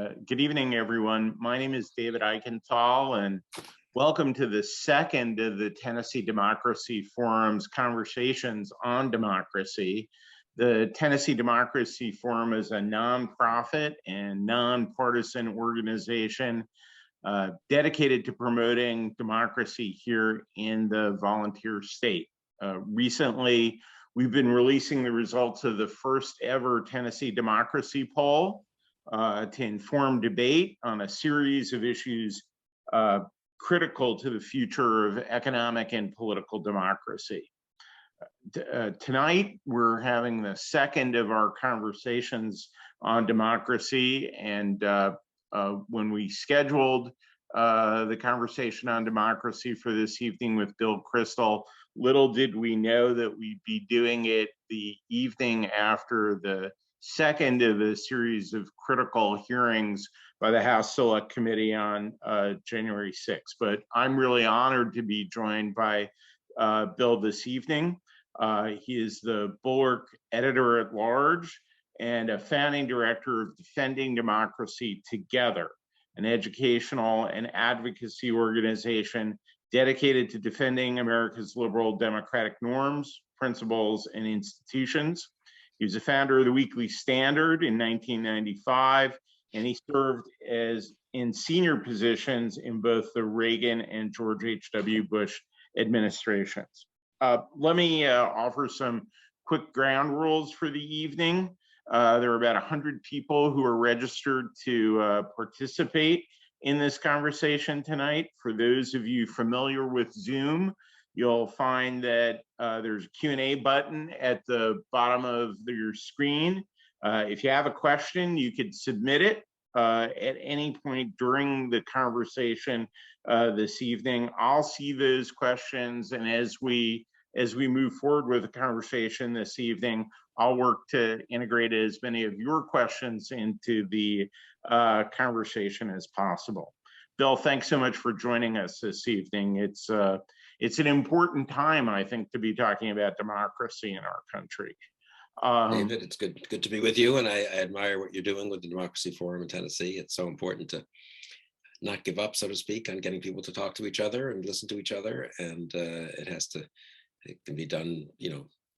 Good evening, everyone. My name is David Eichenthal, and welcome to the second of the Tennessee Democracy Forum's conversations on democracy. The Tennessee Democracy Forum is a nonprofit and nonpartisan organization dedicated to promoting democracy here in the volunteer state. Recently, we've been releasing the results of the first ever Tennessee Democracy Poll to inform debate on a series of issues critical to the future of economic and political democracy. Tonight, we're having the second of our conversations on democracy, and when we scheduled the conversation on democracy for this evening with Bill Kristol, little did we know that we'd be doing it the evening after the second of a series of critical hearings by the House Select Committee on January 6th. But I'm really honored to be joined by Bill this evening. He is the Bulwark Editor-at-Large and a founding director of Defending Democracy Together, an educational and advocacy organization dedicated to defending America's liberal democratic norms, principles, and institutions. He was a founder of the Weekly Standard in 1995, and he served in senior positions in both the Reagan and George H.W. Bush administrations. Let me offer some quick ground rules for the evening. There are about 100 people who are registered to participate in this conversation tonight. For those of you familiar with Zoom, you'll find that there's a Q&A button at the bottom of your screen. If you have a question, you could submit it at any point during the conversation this evening. I'll see those questions, and as we move forward with the conversation this evening, I'll work to integrate as many of your questions into the conversation as possible. Bill, thanks so much for joining us this evening. It's an important time, I think, to be talking about democracy in our country. David, it's good to be with you, and I admire what you're doing with the Democracy Forum in Tennessee. It's so important to not give up, so to speak, on getting people to talk to each other and listen to each other, and it can be done,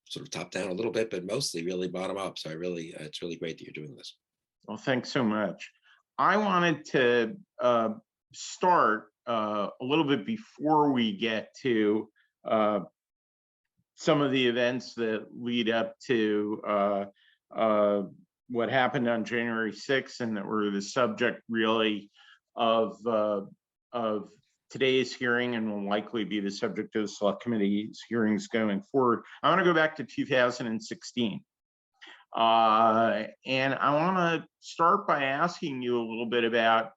sort of top down a little bit, but mostly really bottom up. So it's really great that you're doing this. Well, thanks so much. I wanted to start a little bit before we get to some of the events that lead up to what happened on January 6th, and that were the subject really of today's hearing, and will likely be the subject of the Select Committee's hearings going forward. I want to go back to 2016. And I want to start by asking you a little bit about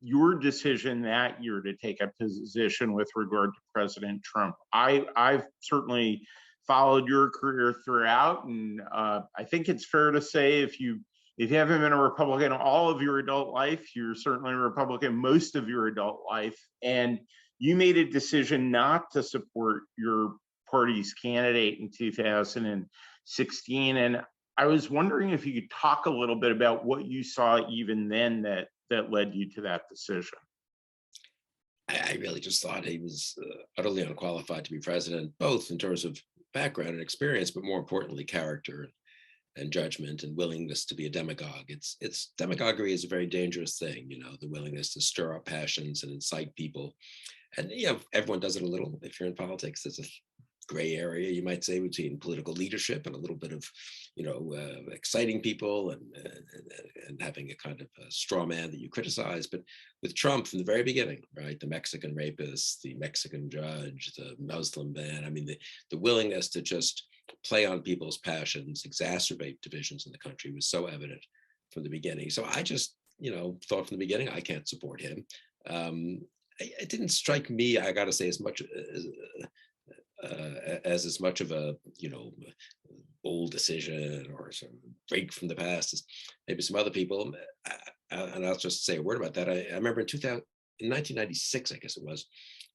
your decision that year to take a position with regard to President Trump. I've certainly followed your career throughout, and I think it's fair to say if you haven't been a Republican all of your adult life, you're certainly a Republican most of your adult life, and you made a decision not to support your party's candidate in 2016. And I was wondering if you could talk a little bit about what you saw even then that led you to that decision. I really just thought he was utterly unqualified to be president, both in terms of background and experience, but more importantly, character and judgment and willingness to be a demagogue. It's demagoguery is a very dangerous thing, the willingness to stir up passions and incite people. And everyone does it a little. If you're in politics, there's a gray area, you might say, between political leadership and a little bit of, exciting people and having a kind of a straw man that you criticize. But with Trump from the very beginning, right, the Mexican rapist, the Mexican judge, the Muslim ban, I mean, the willingness to just play on people's passions, exacerbate divisions in the country was so evident from the beginning. So I just, thought from the beginning, I can't support him. It didn't strike me, I got to say, as much as much of a bold decision or sort of break from the past as maybe some other people. And I'll just say a word about that. I remember in 1996, I guess it was,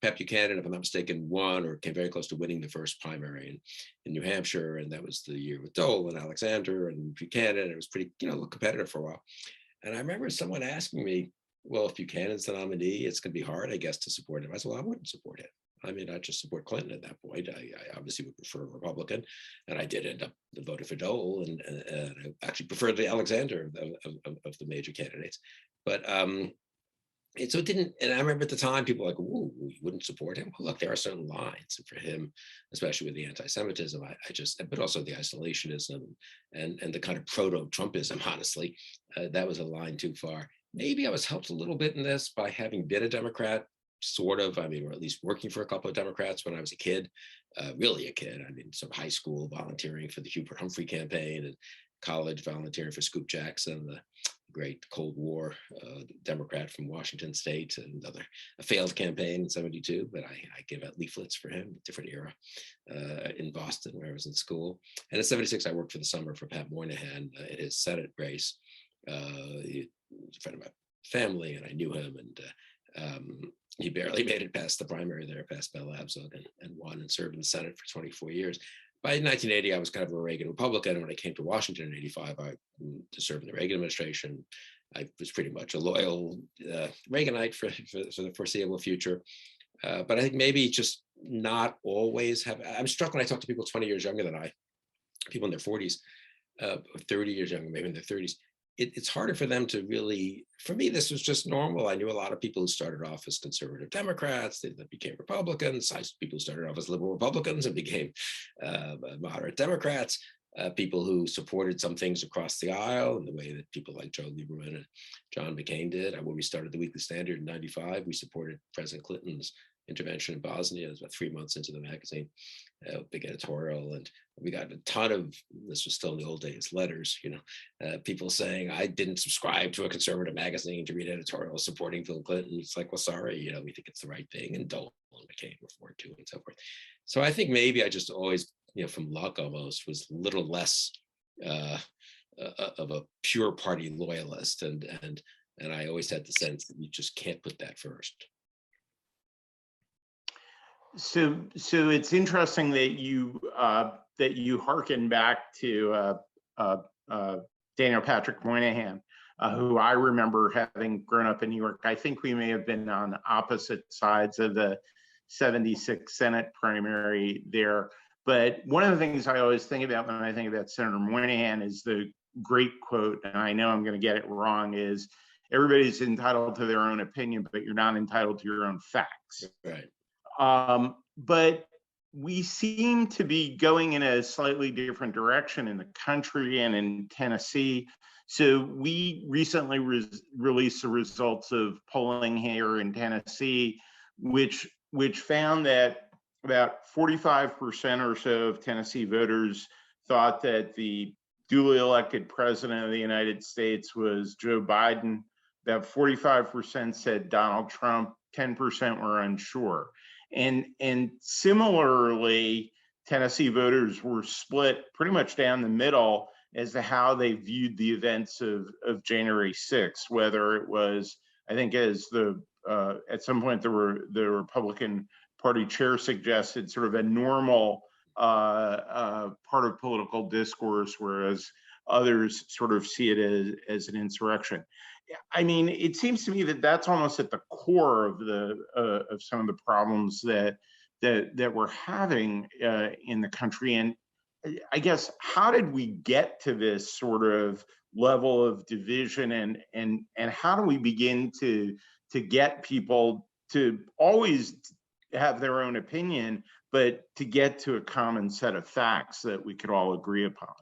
Pat Buchanan, if I'm not mistaken, won or came very close to winning the first primary in New Hampshire, and that was the year with Dole and Alexander and Buchanan. It was pretty, competitive for a while. And I remember someone asking me, well, if Buchanan's the nominee, it's going to be hard, I guess, to support him. I said, well, I wouldn't support him. I mean, I'd just support Clinton at that point. I obviously would prefer a Republican, and I did end up voting for Dole, and I actually preferred the Alexander of the major candidates. But and so it didn't, and I remember at the time people were like, "Ooh, you wouldn't support him?" Well, look, there are certain lines, and for him, especially with the anti-Semitism, I just, but also the isolationism and the kind of proto-Trumpism, honestly, that was a line too far. Maybe I was helped a little bit in this by having been a Democrat, sort of. I mean, or at least working for a couple of Democrats when I was a kid, really a kid. I mean, sort of high school volunteering for the Hubert Humphrey campaign, and college volunteering for Scoop Jackson, the great Cold War Democrat from Washington State, and a failed campaign in '72, but I gave out leaflets for him, different era, in Boston where I was in school. And in '76, I worked for the summer for Pat Moynihan in his Senate race. He was a friend of my family, and I knew him, and he barely made it past the primary there, past Bell Abzug, and won and served in the Senate for 24 years. By 1980, I was kind of a Reagan Republican. When I came to Washington in '85, to serve in the Reagan administration, I was pretty much a loyal Reaganite for the foreseeable future. But I think maybe just not always have. I'm struck when I talk to people 20 years younger than I, people in their 40s, or 30 years younger, maybe in their 30s. It's harder for them to really, for me, this was just normal. I knew a lot of people who started off as conservative Democrats, they became Republicans. People who started off as liberal Republicans and became moderate Democrats. People who supported some things across the aisle in the way that people like Joe Lieberman and John McCain did. When we started the Weekly Standard in '95, we supported President Clinton's intervention in Bosnia. It was about 3 months into the magazine, big editorial, and we got a ton of, this was still in the old days, letters, people saying, I didn't subscribe to a conservative magazine to read editorials supporting Bill Clinton. It's like, well, sorry, we think it's the right thing, and Dole and McCain were for it too, and so forth. So I think maybe I just always, from luck almost, was a little less of a pure party loyalist, and I always had the sense that you just can't put that first. So it's interesting that you hearken back to Daniel Patrick Moynihan, who I remember having grown up in New York. I think we may have been on opposite sides of the '76 Senate primary there. But one of the things I always think about when I think about Senator Moynihan is the great quote, and I know I'm going to get it wrong, is everybody's entitled to their own opinion, but you're not entitled to your own facts. Right. But we seem to be going in a slightly different direction in the country and in Tennessee. So we recently released the results of polling here in Tennessee, which found that about 45% or so of Tennessee voters thought that the duly elected president of the United States was Joe Biden. About 45% said Donald Trump, 10% were unsure. And similarly, Tennessee voters were split pretty much down the middle as to how they viewed the events of January 6th, whether it was, I think as at some point the Republican Party chair suggested, sort of a normal part of political discourse, whereas others sort of see it as an insurrection. I mean, it seems to me that that's almost at the core of of some of the problems that we're having in the country. And I guess, how did we get to this sort of level of division, and how do we begin to get people to always have their own opinion, but to get to a common set of facts that we could all agree upon?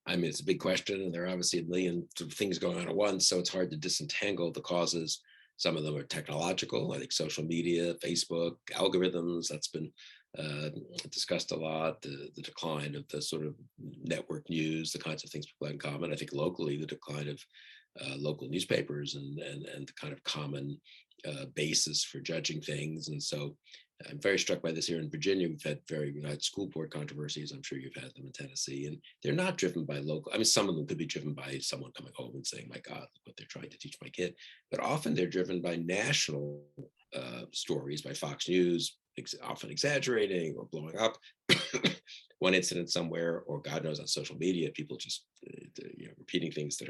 I mean, it's a big question, and there are obviously a million things going on at once, so it's hard to disentangle the causes. Some of them are technological, I think social media, Facebook, algorithms, that's been discussed a lot, the decline of the sort of network news, the kinds of things people have in common. I think locally, the decline of local newspapers and the kind of common basis for judging things. And so I'm very struck by this here in Virginia. We've had school board controversies. I'm sure you've had them in Tennessee, and they're not driven by local. I mean, some of them could be driven by someone coming home and saying, my God, look what they're trying to teach my kid. But often they're driven by national stories, by Fox News, often exaggerating or blowing up one incident somewhere, or God knows on social media, people just repeating things that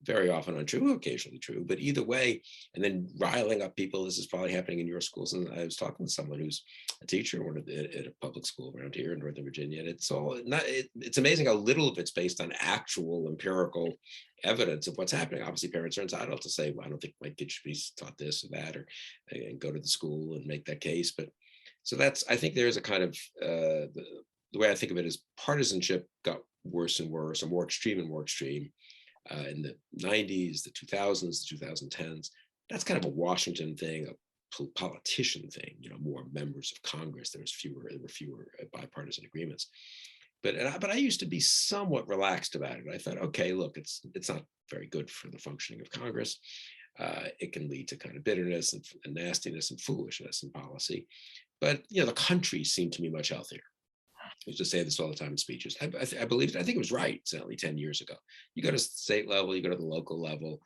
very often untrue, occasionally true, but either way, and then riling up people. This is probably happening in your schools. And I was talking to someone who's a teacher at a public school around here in Northern Virginia, and it's all not. It's amazing how little of it's based on actual empirical evidence of what's happening. Obviously, parents are entitled to say, "Well, I don't think my kid should be taught this or that," or and go to the school and make that case. But so I think there's a kind of the way I think of it is partisanship got worse and worse, or more extreme and more extreme. In the 90s, the 2000s, the 2010s. That's kind of a Washington thing, a politician thing, more members of Congress. There were fewer bipartisan agreements. But I used to be somewhat relaxed about it. I thought, okay, look, it's not very good for the functioning of Congress. It can lead to kind of bitterness and nastiness and foolishness in policy. But the country seemed to me much healthier. I used to say this all the time in speeches. I believe it. I think it was right, certainly 10 years ago. You go to state level, you go to the local level,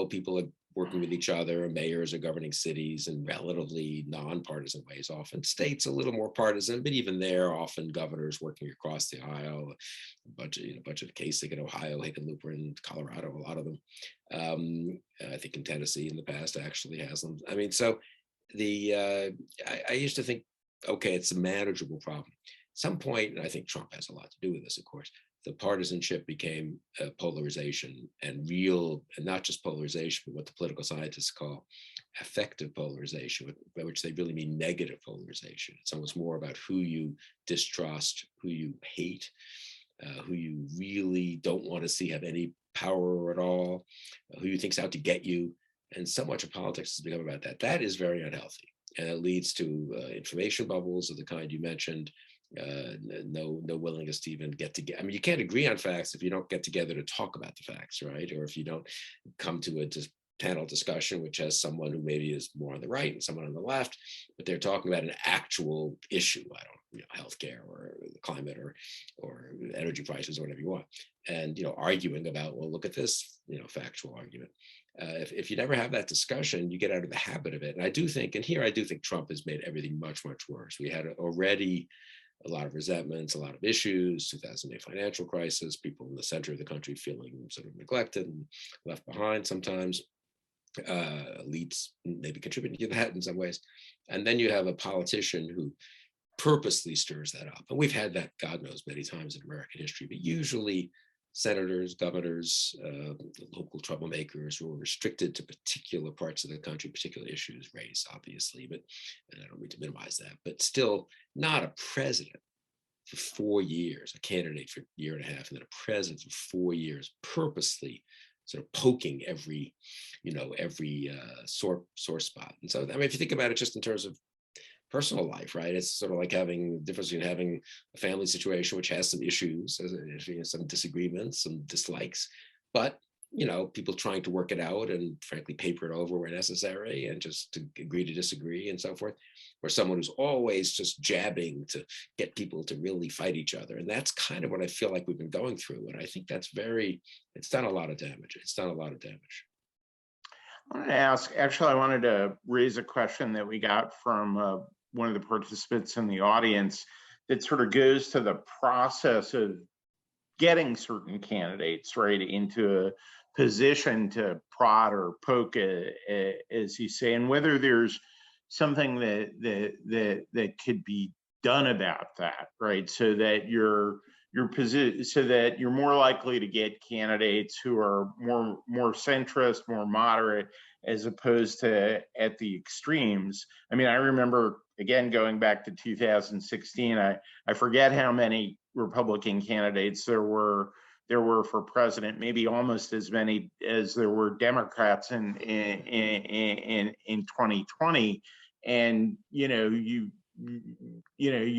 people are working with each other, mayors are governing cities in relatively nonpartisan ways. Often states a little more partisan, but even there, often governors working across the aisle. A bunch of Kasich in Ohio, Hickenlooper in Colorado, a lot of them. I think in Tennessee in the past actually has them. I mean, so I used to think, okay, it's a manageable problem. At some point, and I think Trump has a lot to do with this, of course, the partisanship became polarization and not just polarization, but what the political scientists call affective polarization, by which they really mean negative polarization. It's almost more about who you distrust, who you hate, who you really don't want to see have any power at all, who you think's out to get you. And so much of politics has become about that. That is very unhealthy. And it leads to information bubbles of the kind you mentioned. No willingness to even get together. I mean, you can't agree on facts if you don't get together to talk about the facts, right? Or if you don't come to a panel discussion which has someone who maybe is more on the right and someone on the left, but they're talking about an actual issue. I don't know, healthcare or the climate or energy prices or whatever you want, and arguing about, well, look at this, factual argument. If you never have that discussion, you get out of the habit of it. And I do think Trump has made everything much, much worse. We had already a lot of resentments, a lot of issues, 2008 financial crisis, people in the center of the country feeling sort of neglected and left behind sometimes. Elites maybe contributing to that in some ways. And then you have a politician who purposely stirs that up. And we've had that, God knows, many times in American history, but usually senators, governors, local troublemakers who are restricted to particular parts of the country, particular issues, race, obviously, but and I don't mean to minimize that, but still not a president for 4 years, a candidate for a year and a half, and then a president for 4 years, purposely sort of poking every sore spot. And so, I mean, if you think about it just in terms of personal life, right? It's sort of like having the difference between having a family situation which has some issues, some disagreements, some dislikes, but people trying to work it out and frankly paper it over where necessary and just to agree to disagree and so forth, or someone who's always just jabbing to get people to really fight each other. And that's kind of what I feel like we've been going through. And I think it's done a lot of damage. I wanted to raise a question that we got from one of the participants in the audience that sort of goes to the process of getting certain candidates right into a position to prod or poke, as you say, and whether there's something that could be done about that, right? So that you're more likely to get candidates who are more centrist, more moderate, as opposed to at the extremes. I mean, I remember, again, going back to 2016, I forget how many Republican candidates there were for president, maybe almost as many as there were Democrats in 2020. And you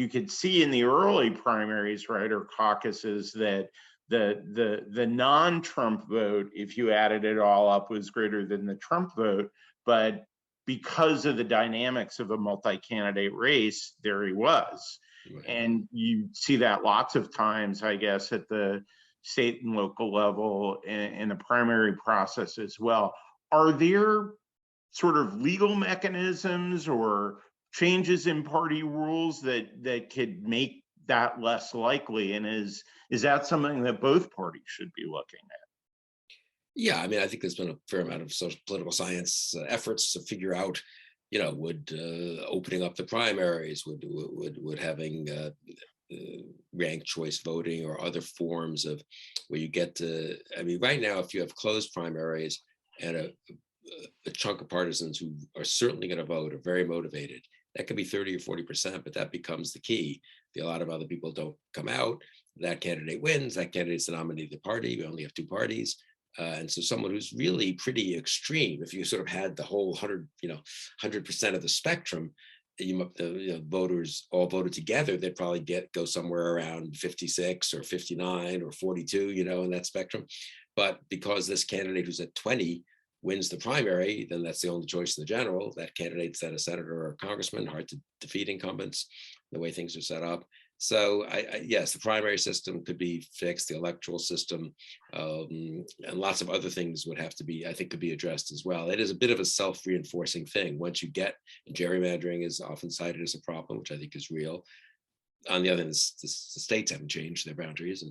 could see in the early primaries, right, or caucuses, that the non-Trump vote, if you added it all up, was greater than the Trump vote. But because of the dynamics of a multi-candidate race, there he was. Right. And you see that lots of times, I guess, at the state and local level in the primary process as well. Are there sort of legal mechanisms or changes in party rules that could make that less likely? And is that something that both parties should be looking at? Yeah, I mean, I think there's been a fair amount of social political science efforts to figure out, would opening up the primaries, would having ranked choice voting or other forms of where you get to. I mean, right now, if you have closed primaries and a chunk of partisans who are certainly going to vote, are very motivated, that could be 30 or 40%, but that becomes the key. A lot of other people don't come out. That candidate wins. That candidate's the nominee of the party. We only have two parties. And so someone who's really pretty extreme, if you sort of had the whole 100% of the spectrum, voters all voted together, they'd probably go somewhere around 56 or 59 or 42, in that spectrum. But because this candidate who's at 20 wins the primary, then that's the only choice in the general. That candidate's then a senator or a congressman, hard to defeat incumbents, the way things are set up. So yes, the primary system could be fixed, the electoral system, and lots of other things would have to be, I think, could be addressed as well. It is a bit of a self-reinforcing thing. Once you get, gerrymandering is often cited as a problem, which I think is real. On the other hand, the states haven't changed their boundaries,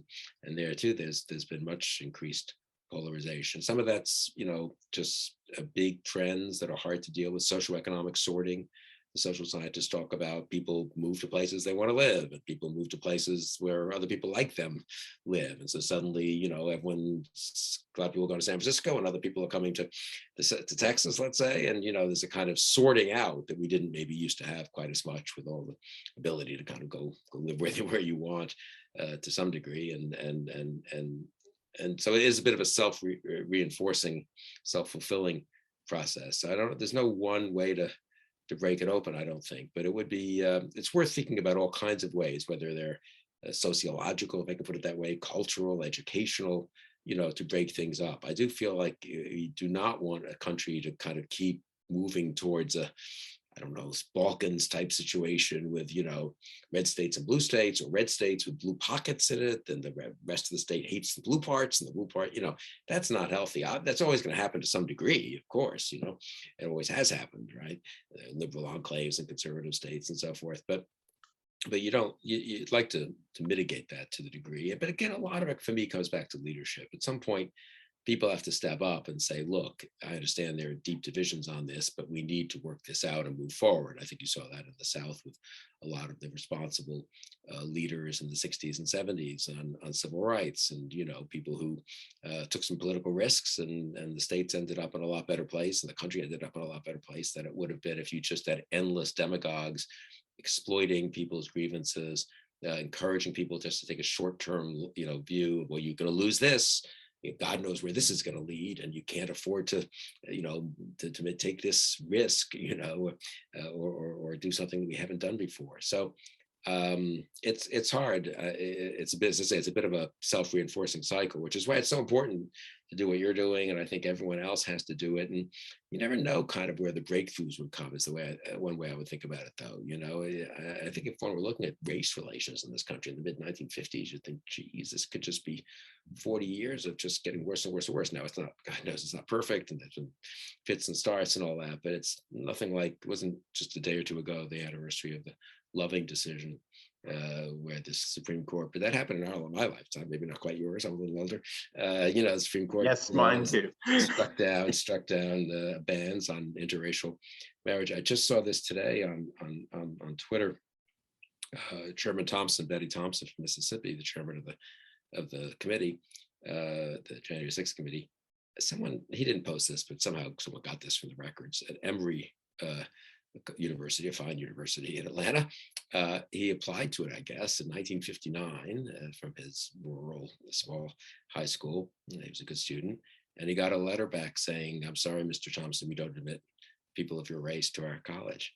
and there too, there's been much increased polarization. Some of that's, just big trends that are hard to deal with, socioeconomic sorting. The social scientists talk about people move to places they want to live, and people move to places where other people like them live. And so suddenly, a lot of people go to San Francisco and other people are coming to Texas, let's say. And, there's a kind of sorting out that we didn't maybe used to have quite as much, with all the ability to kind of go live where you want to some degree. And so it is a bit of a self-reinforcing, self-fulfilling process. So there's no one way to break it open, I don't think, but it would be, it's worth thinking about all kinds of ways, whether they're sociological, if I can put it that way, cultural, educational, to break things up. I do feel like you do not want a country to kind of keep moving towards Balkans type situation with, red states and blue states, or red states with blue pockets in it, and the rest of the state hates the blue parts, and the blue part, that's not healthy. That's always going to happen to some degree, of course, it always has happened, right? Liberal enclaves and conservative states and so forth. But you'd like to mitigate that to the degree. But again, a lot of it for me comes back to leadership. At some point, people have to step up and say, look, I understand there are deep divisions on this, but we need to work this out and move forward. I think you saw that in the South with a lot of the responsible leaders in the 60s and 70s on civil rights, and, people who took some political risks, and the states ended up in a lot better place, and the country ended up in a lot better place than it would have been if you just had endless demagogues exploiting people's grievances, encouraging people just to take a short-term, view. Well, you're going to lose this. God knows where this is going to lead, and you can't afford to, to take this risk, or do something that we haven't done before. So it's hard. It's a bit, as I say, it's a bit of a self-reinforcing cycle, which is why it's so important to do what you're doing, and I think everyone else has to do it. And you never know kind of where the breakthroughs would come, is the way one way I would think about it, though. I think if one were looking at race relations in this country in the mid 1950s, you'd think, geez, this could just be 40 years of just getting worse and worse and worse. Now it's not, God knows it's not perfect, and there's been fits and starts and all that, but it's nothing like, it wasn't just a day or two ago, the anniversary of the Loving decision, where the Supreme Court, but that happened in my lifetime, maybe not quite yours, I'm a little older. The Supreme Court, Yes, mine too. struck down bans on interracial marriage. I just saw this today on Twitter. Chairman Thompson, Betty Thompson from Mississippi, the chairman of the committee, the January 6th committee. He didn't post this, but somehow someone got this from the records at Emory University, a fine university in Atlanta. He applied to it, I guess, in 1959 from his rural, small high school. He was a good student. And he got a letter back saying, I'm sorry, Mr. Thompson, we don't admit people of your race to our college.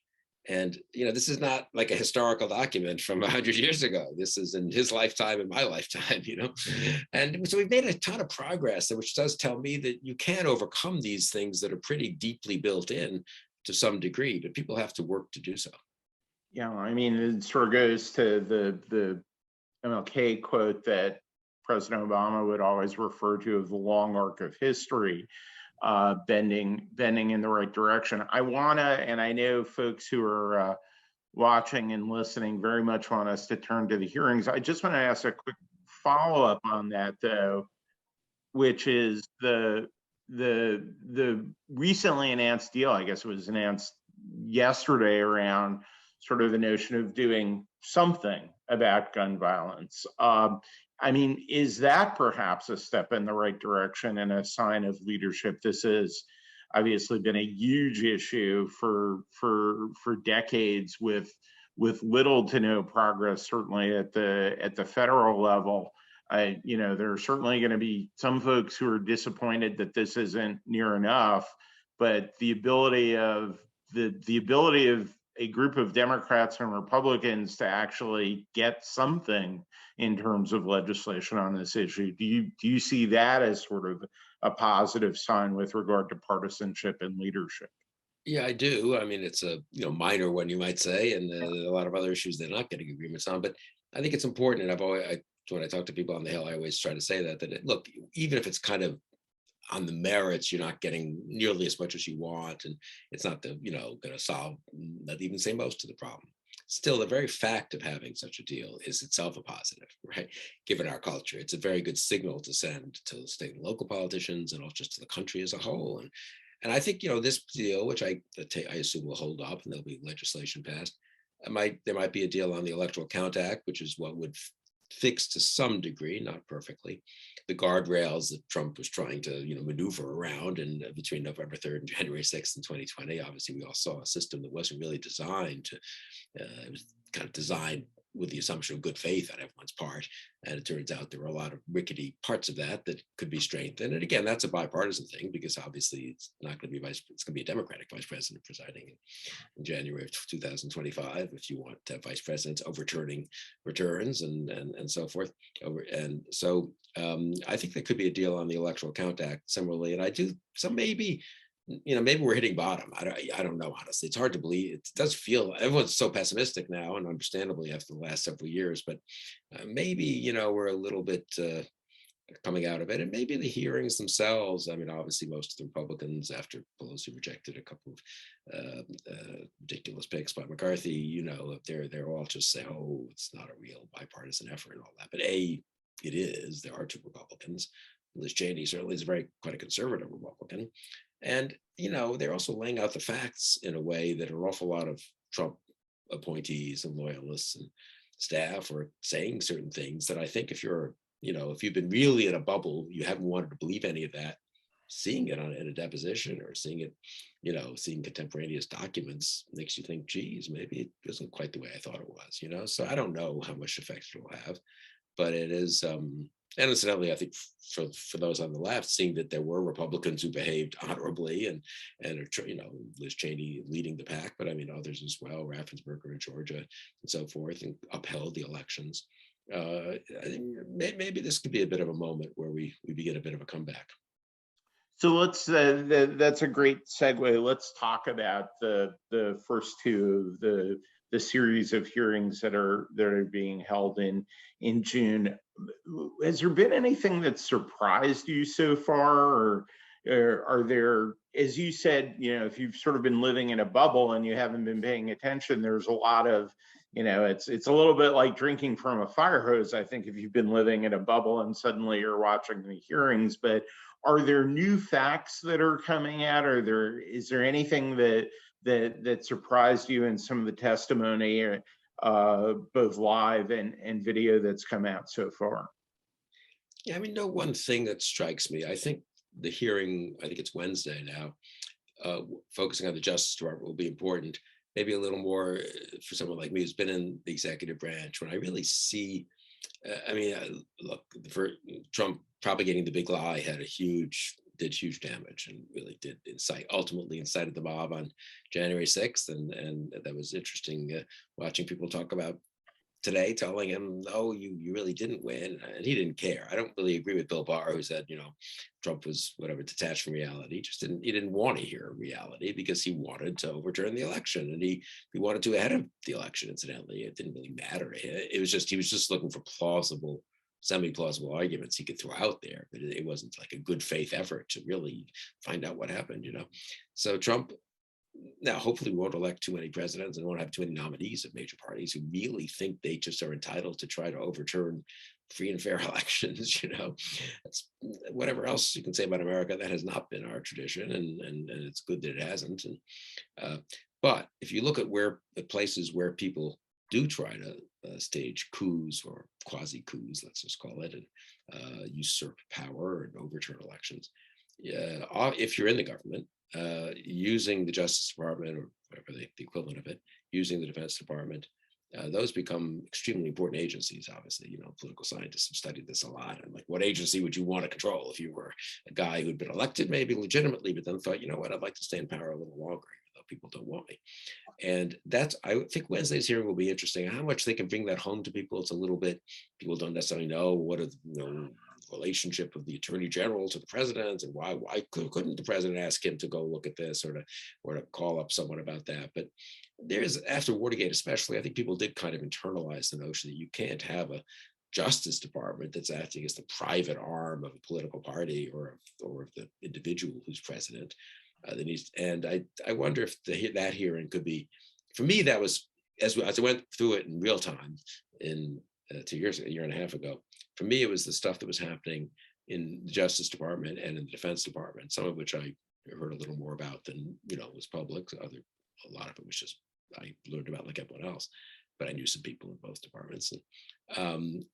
And, this is not like a historical document from 100 years ago. This is in his lifetime and my lifetime, And so we've made a ton of progress, which does tell me that you can overcome these things that are pretty deeply built in to some degree, but people have to work to do so. Yeah, I mean, it sort of goes to the MLK quote that President Obama would always refer to of the long arc of history, bending in the right direction. I wanna, and I know folks who are watching and listening very much want us to turn to the hearings. I just want to ask a quick follow-up on that, though, which is the the recently announced deal, I guess it was announced yesterday, around sort of the notion of doing something about gun violence. I mean, is that perhaps a step in the right direction and a sign of leadership? This has obviously been a huge issue for decades, with little to no progress, certainly at the federal level. There are certainly going to be some folks who are disappointed that this isn't near enough, but the ability of a group of Democrats and Republicans to actually get something in terms of legislation on this issue, do you see that as sort of a positive sign with regard to partisanship and leadership? Yeah, I do. I mean, it's a minor one, you might say, and a lot of other issues they're not getting agreements on. But I think it's important, and when I talk to people on the Hill, I always try to say look, even if it's kind of on the merits, you're not getting nearly as much as you want, and it's not going to solve, not even say most of the problem. Still, the very fact of having such a deal is itself a positive, right? Given our culture, it's a very good signal to send to state and local politicians, and also just to the country as a whole. And I think this deal, which I assume will hold up, and there'll be legislation passed. There might be a deal on the Electoral Count Act, which is what would fix to some degree, not perfectly, the guardrails that Trump was trying to maneuver around, and between November 3rd and January 6th in 2020. Obviously, we all saw a system that wasn't really designed to. It was kind of designed with the assumption of good faith on everyone's part. And it turns out there were a lot of rickety parts of that could be strengthened. And again, that's a bipartisan thing, because obviously it's not going to be it's going to be a Democratic vice president presiding in January of 2025, if you want to have vice presidents overturning returns and so forth. And so I think there could be a deal on the Electoral Count Act similarly. And maybe we're hitting bottom. I don't know, honestly. It's hard to believe. It does feel, everyone's so pessimistic now, and understandably after the last several years, but maybe, we're a little bit coming out of it. And maybe the hearings themselves, I mean, obviously most of the Republicans, after Pelosi rejected a couple of ridiculous picks by McCarthy, they're all just saying, oh, it's not a real bipartisan effort and all that. But it is. There are two Republicans. Liz Cheney certainly is quite a conservative Republican. And, they're also laying out the facts in a way that an awful lot of Trump appointees and loyalists and staff are saying certain things that I think if you've been really in a bubble, you haven't wanted to believe any of that, seeing it in a deposition or seeing it, seeing contemporaneous documents makes you think, geez, maybe it wasn't quite the way I thought it was, So I don't know how much effect it will have, but it is, and incidentally, I think for those on the left, seeing that there were Republicans who behaved honorably and Liz Cheney leading the pack, but I mean others as well, Raffensperger in Georgia and so forth, and upheld the elections. I think maybe this could be a bit of a moment where we begin a bit of a comeback. So let's that's a great segue. Let's talk about the first two of the series of hearings that are being held in June. Has there been anything that surprised you so far, or are there, as you said, if you've sort of been living in a bubble and you haven't been paying attention, there's a lot of, it's a little bit like drinking from a fire hose, I think, if you've been living in a bubble and suddenly you're watching the hearings. But are there new facts that are coming out? Is there anything that surprised you in some of the testimony, both live and video, that's come out so far? Yeah, I mean, no one thing that strikes me. I think the hearing, I think it's Wednesday now, focusing on the Justice Department will be important. Maybe a little more for someone like me who's been in the executive branch, when I really see, look, for Trump propagating the big lie did huge damage, and really did ultimately incited the mob on January 6th. And that was interesting watching people talk about today, telling him, no, you really didn't win. And he didn't care. I don't really agree with Bill Barr, who said, Trump was detached from reality. He didn't want to hear reality because he wanted to overturn the election, and he wanted to ahead of the election. Incidentally, it didn't really matter. He was just looking for semi-plausible arguments he could throw out there, but it wasn't like a good faith effort to really find out what happened, So Trump, now hopefully we won't elect too many presidents and won't have too many nominees of major parties who really think they just are entitled to try to overturn free and fair elections. That's whatever else you can say about America. That has not been our tradition, and it's good that it hasn't. But if you look at where the places where people do try to stage coups or quasi coups, let's just call it, and usurp power and overturn elections, if you're in the government, using the Justice Department or whatever the equivalent of it, using the Defense Department, those become extremely important agencies. Obviously, political scientists have studied this a lot. And like, what agency would you want to control if you were a guy who'd been elected, maybe legitimately, but then thought, you know what, I'd like to stay in power a little longer, even though people don't want me. And I think Wednesday's hearing will be interesting. How much they can bring that home to people, it's a little bit, people don't necessarily know what are the relationship of the attorney general to the president, and why couldn't the president ask him to go look at this, or to call up someone about that. But there's, after Watergate especially, I think people did kind of internalize the notion that you can't have a Justice Department that's acting as the private arm of a political party or of the individual who's president. And I wonder if that hearing could be, for me, that was, as I went through it in real time in 2 years, a year and a half ago, for me, it was the stuff that was happening in the Justice Department and in the Defense Department, some of which I heard a little more about than, was public. A lot of it was just, I learned about like everyone else, but I knew some people in both departments. And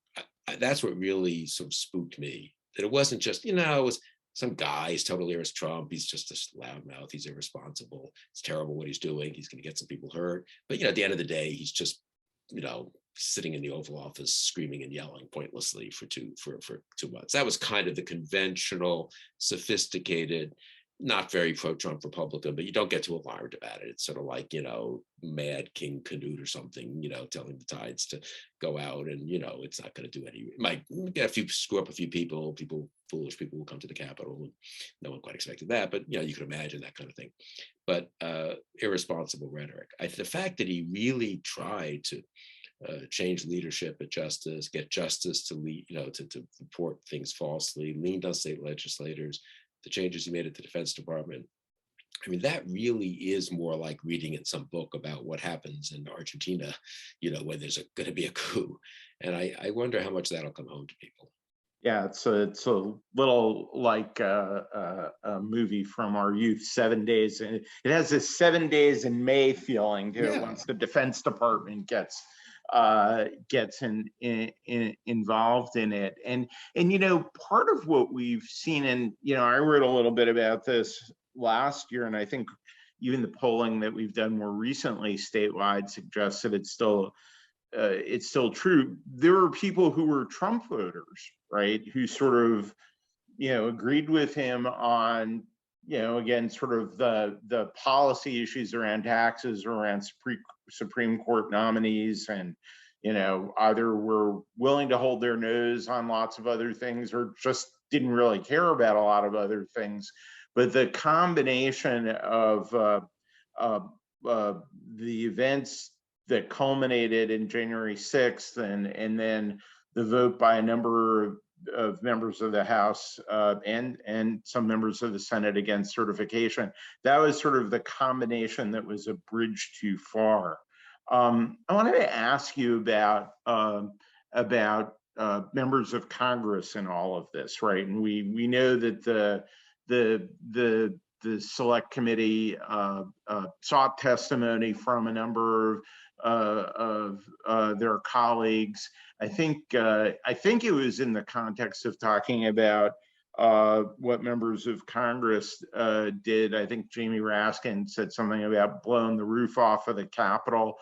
that's what really sort of spooked me, that it wasn't just, it was some guy, he's totally as Trump, he's just a loudmouth, he's irresponsible, it's terrible what he's doing, he's going to get some people hurt. But, at the end of the day, he's just, sitting in the Oval Office screaming and yelling pointlessly for 2 months. That was kind of the conventional, sophisticated, not very pro-Trump Republican, but you don't get too alarmed about it. It's sort of like, mad King Canute or something, telling the tides to go out, and, it's not going to do any, it might get screw up a few people, foolish people will come to the Capitol, and no one quite expected that, but, you could imagine that kind of thing. But irresponsible rhetoric. The fact that he really tried to change leadership at Justice, get Justice to lead, to report things falsely, leaned on state legislators, the changes he made at the Defense Department. I mean, that really is more like reading in some book about what happens in Argentina, when there's going to be a coup. And I wonder how much that'll come home to people. Yeah, it's a little like a movie from our youth, 7 Days. And it has this 7 Days in May feeling to it once the Defense Department gets involved in it. And part of what we've seen, and I wrote a little bit about this last year, and I think even the polling that we've done more recently statewide suggests that it's still true. There are people who were Trump voters, right, who sort of agreed with him on again, sort of the policy issues around taxes, around Supreme Court nominees, and either were willing to hold their nose on lots of other things, or just didn't really care about a lot of other things. But the combination of the events that culminated in January 6th, and then the vote by a number of members of the House and some members of the Senate against certification, that was sort of the combination that was a bridge too far. I wanted to ask you about members of Congress in all of this, right? And we know that the select committee sought testimony from a number of their colleagues. I think it was in the context of talking about what members of Congress did. I think Jamie Raskin said something about blowing the roof off of the Capitol.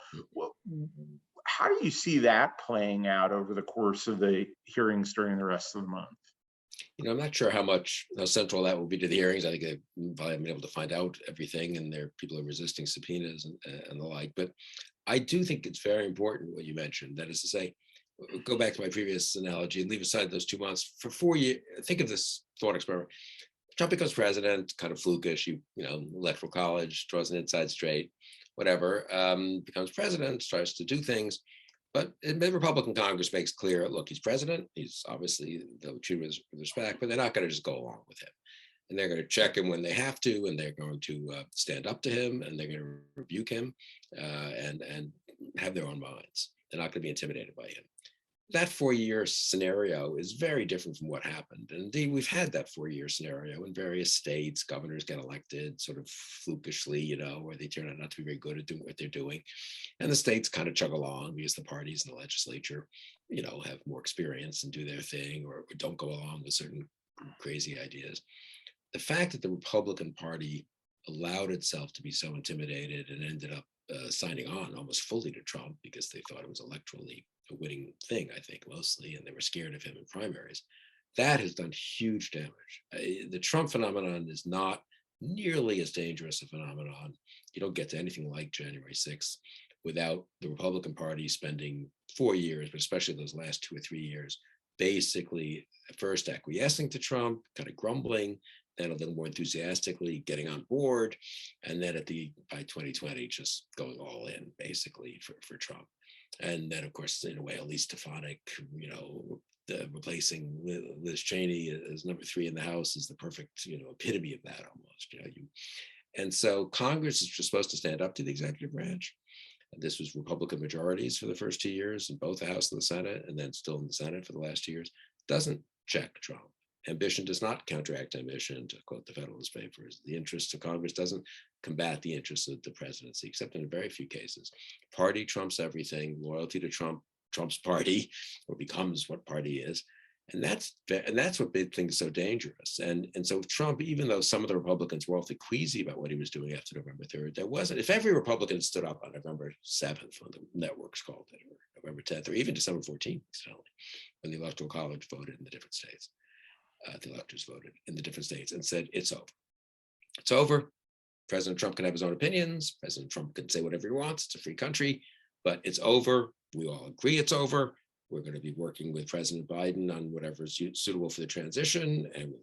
How do you see that playing out over the course of the hearings during the rest of the month? I'm not sure how central that will be to the hearings. I think they've probably been able to find out everything, and people are resisting subpoenas and the like. But I do think it's very important what you mentioned. That is to say, go back to my previous analogy and leave aside those 2 months. For 4 years, think of this thought experiment. Trump becomes president, kind of flukish, electoral college, draws an inside straight, whatever, becomes president, starts to do things. But the Republican Congress makes clear, look, he's president. He's obviously, they'll treat him with respect, but they're not going to just go along with him. And they're going to check him when they have to, and they're going to stand up to him, and they're going to rebuke him and have their own minds. They're not going to be intimidated by him. that 4-year scenario is very different from what happened. And indeed, we've had that 4-year scenario in various states. Governors get elected sort of flukishly, where they turn out not to be very good at doing what they're doing. And the states kind of chug along because the parties in the legislature, have more experience and do their thing, or don't go along with certain crazy ideas. The fact that the Republican Party allowed itself to be so intimidated and ended up signing on almost fully to Trump because they thought it was electorally a winning thing, I think, mostly, and they were scared of him in primaries. That has done huge damage. The Trump phenomenon is not nearly as dangerous a phenomenon. You don't get to anything like January 6th without the Republican Party spending 4 years, but especially those last 2 or 3 years, basically first acquiescing to Trump, kind of grumbling, then a little more enthusiastically getting on board, and then by 2020 just going all in basically for Trump. And then, of course, in a way, Elise Stefanik, replacing Liz Cheney as number 3 in the House is the perfect, epitome of that almost. And so Congress is just supposed to stand up to the executive branch. And this was Republican majorities for the first 2 years in both the House and the Senate, and then still in the Senate for the last 2 years. Doesn't check Trump. Ambition does not counteract ambition, to quote the Federalist Papers. The interests of Congress doesn't combat the interests of the presidency, except in very few cases. Party trumps everything. Loyalty to Trump's party, or becomes what party is. And that's what big things so dangerous. And so Trump, even though some of the Republicans were awfully queasy about what he was doing after November 3rd, there wasn't, if every Republican stood up on November 7th, when the networks called it, or November 10th, or even December 14th, when the Electoral College voted in the different states, the electors voted in the different states and said, it's over. It's over. President Trump can have his own opinions. President Trump can say whatever he wants. It's a free country, but it's over. We all agree it's over. We're going to be working with President Biden on whatever is suitable for the transition, and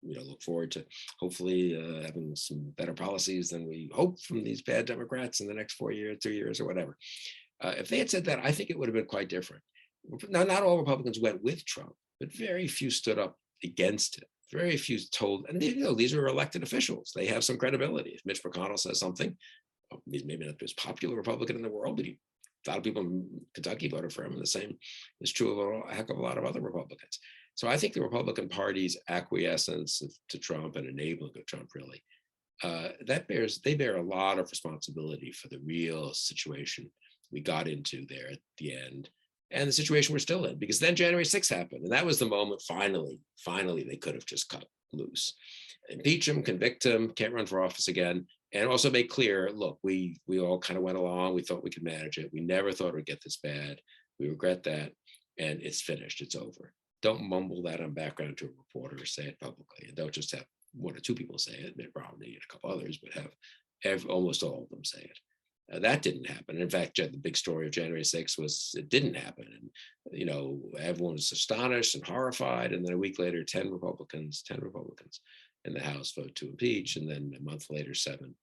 we'll look forward to hopefully having some better policies than we hope from these bad Democrats in the next 4 years, 2 years, or whatever. If they had said that, I think it would have been quite different. Now, not all Republicans went with Trump, but very few stood up against it. Very few told, and these are elected officials. They have some credibility. If Mitch McConnell says something, he's maybe not the most popular Republican in the world, but a lot of people in Kentucky voted for him, and the same is true of a heck of a lot of other Republicans. So I think the Republican Party's acquiescence to Trump and enabling of Trump, really, they bear a lot of responsibility for the real situation we got into there at the end, and the situation we're still in, because then January 6th happened, and that was the moment finally they could have just cut loose. Impeach him, convict him, can't run for office again, and also make clear, look, we all kind of went along, we thought we could manage it, we never thought it would get this bad, we regret that, and it's finished, it's over. Don't mumble that on background to a reporter or say it publicly, and don't just have 1 or 2 people say it, maybe probably a couple others, but have almost all of them say it. That didn't happen. In fact, the big story of January 6th was it didn't happen. And, everyone was astonished and horrified. And then a week later, 10 Republicans in the House vote to impeach. And then a month later, 7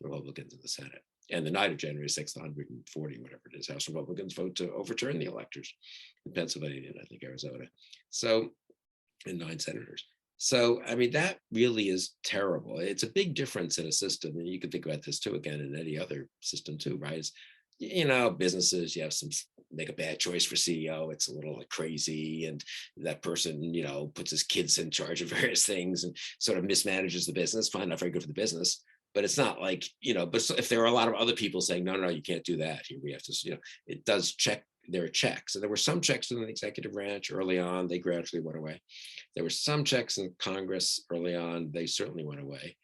Republicans in the Senate. And the night of January 6th, 140, whatever it is, House Republicans vote to overturn the electors in Pennsylvania and I think Arizona. So, and 9 senators. So, I mean, that really is terrible. It's a big difference in a system. And you can think about this too, again, in any other system too, right? It's, businesses, you have make a bad choice for CEO. It's a little like crazy. And that person, puts his kids in charge of various things and sort of mismanages the business. Fine, not very good for the business. But it's not like, but if there are a lot of other people saying, no, you can't do that. Here we have to, it does check. There are checks. And there were some checks in the executive branch early on. They gradually went away. There were some checks in Congress early on. They certainly went away.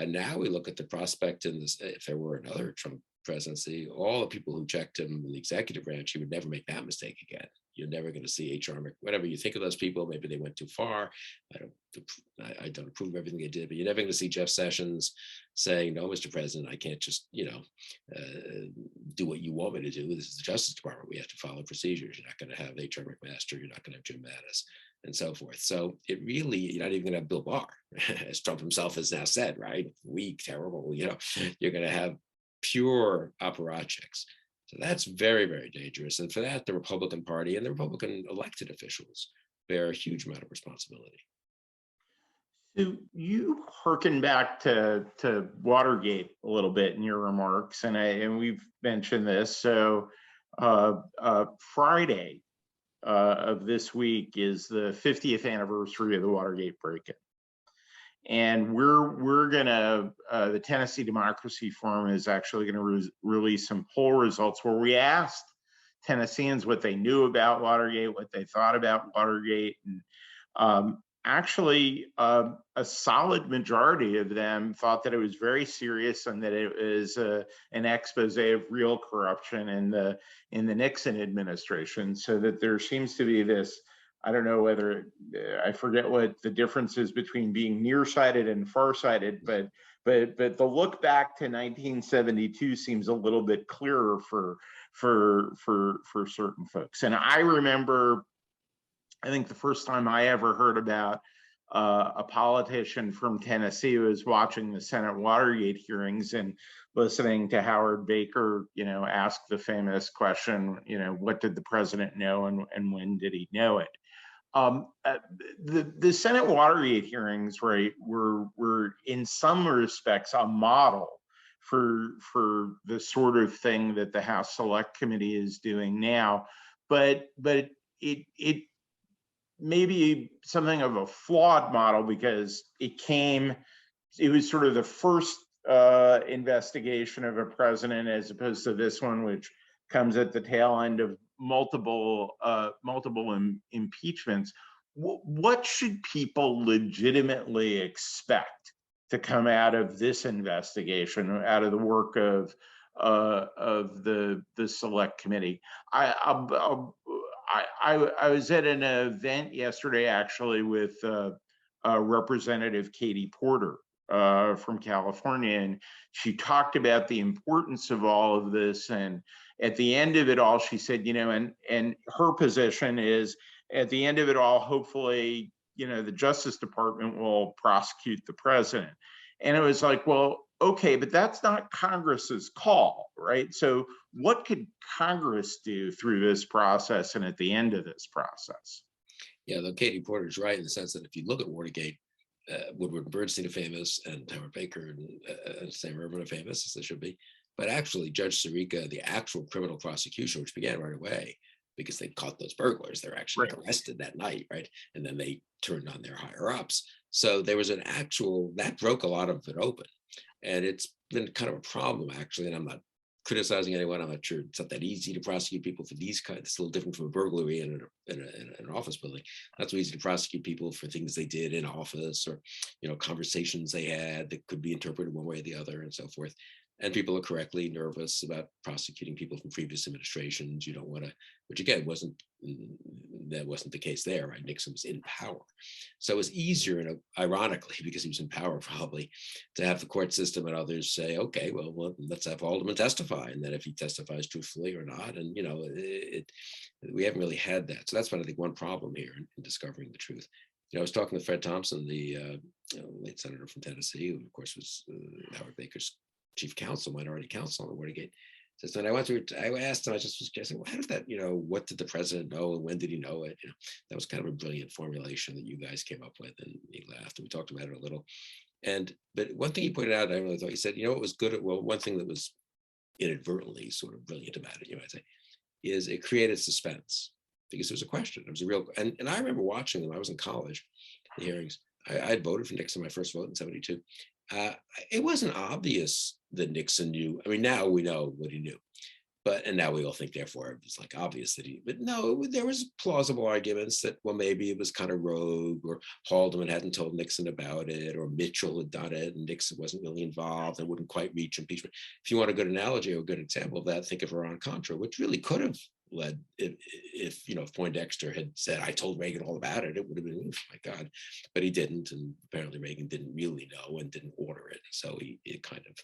Now we look at the prospect in this, if there were another Trump presidency, all the people who checked him in the executive branch, he would never make that mistake again. You're never going to see HR, whatever you think of those people, maybe they went too far. I don't approve of everything they did, but you're never going to see Jeff Sessions saying, no, Mr. President, I can't just, do what you want me to do. This is the Justice Department. We have to follow procedures. You're not going to have HR McMaster. You're not going to have Jim Mattis and so forth. So it really, you're not even going to have Bill Barr, as Trump himself has now said, right? Weak, terrible, you're going to have pure apparatchiks. So that's very, very dangerous. And for that, the Republican Party and the Republican elected officials bear a huge amount of responsibility. So you hearken back to Watergate a little bit in your remarks, and we've mentioned this. So Friday, of this week is the 50th anniversary of the Watergate break-in. And we're gonna, the Tennessee Democracy Forum is actually gonna release some poll results where we asked Tennesseans what they knew about Watergate, what they thought about Watergate, and actually a solid majority of them thought that it was very serious and that it was an expose of real corruption in the Nixon administration. So that there seems to be this, I don't know whether, I forget what the difference is between being nearsighted and farsighted, but the look back to 1972 seems a little bit clearer for certain folks. And I remember, I think the first time I ever heard about a politician from Tennessee was watching the Senate Watergate hearings and listening to Howard Baker, ask the famous question, what did the president know and when did he know it? The Senate Watergate hearings, right, were in some respects a model for the sort of thing that the House Select Committee is doing now, but it may be something of a flawed model because it was sort of the first investigation of a president, as opposed to this one, which comes at the tail end of multiple impeachments. What should people legitimately expect to come out of this investigation, out of the work of the Select Committee? I was at an event yesterday, actually, with Representative Katie Porter from California, and she talked about the importance of all of this. And at the end of it all, she said, and her position is, at the end of it all, hopefully, the Justice Department will prosecute the president. And it was like, well, okay, but that's not Congress's call, right? So what could Congress do through this process and at the end of this process? Yeah, though Katie Porter's right in the sense that if you look at Watergate, Woodward and Bernstein are famous, and Howard Baker and Sam Ervin are famous, as they should be. But actually, Judge Sirica, the actual criminal prosecution, which began right away because they caught those burglars, they're actually arrested that night, right? And then they turned on their higher ups. So there was an actual, that broke a lot of it open. And it's been kind of a problem, actually, and I'm not criticizing anyone. I'm not sure it's not that easy to prosecute people for these kinds. It's a little different from a burglary in an office building. Not so easy to prosecute people for things they did in office, or conversations they had that could be interpreted one way or the other, and so forth. And people are correctly nervous about prosecuting people from previous administrations. You don't want to, which again that wasn't the case there, right? Nixon was in power. So it was easier, and ironically, because he was in power probably, to have the court system and others say, okay, well, let's have Haldeman testify. And then if he testifies truthfully or not, and we haven't really had that. So that's what I think one problem here in discovering the truth. I was talking with Fred Thompson, the late senator from Tennessee, who of course was Howard Baker's chief counsel, minority counsel on the Watergate. So when I asked him, I just was guessing, well, how does that, what did the president know and when did he know it? That was kind of a brilliant formulation that you guys came up with, and he laughed and we talked about it a little. But one thing he pointed out, I really thought, he said, what was good, one thing that was inadvertently sort of brilliant about it, you might say, is it created suspense because there was a question. It was a real, and I remember watching them. I was in college, the hearings. I had voted for Nixon, my first vote in '72. It wasn't obvious that Nixon knew. I mean, now we know what he knew, and now we all think, therefore, it's like obvious that but no, there was plausible arguments that, well, maybe it was kind of rogue, or Haldeman hadn't told Nixon about it, or Mitchell had done it, and Nixon wasn't really involved and wouldn't quite reach impeachment. If you want a good analogy or a good example of that, think of Iran-Contra, which really could have led, if Poindexter had said, I told Reagan all about it, it would have been, oh my God, but he didn't, and apparently Reagan didn't really know and didn't order it, so it kind of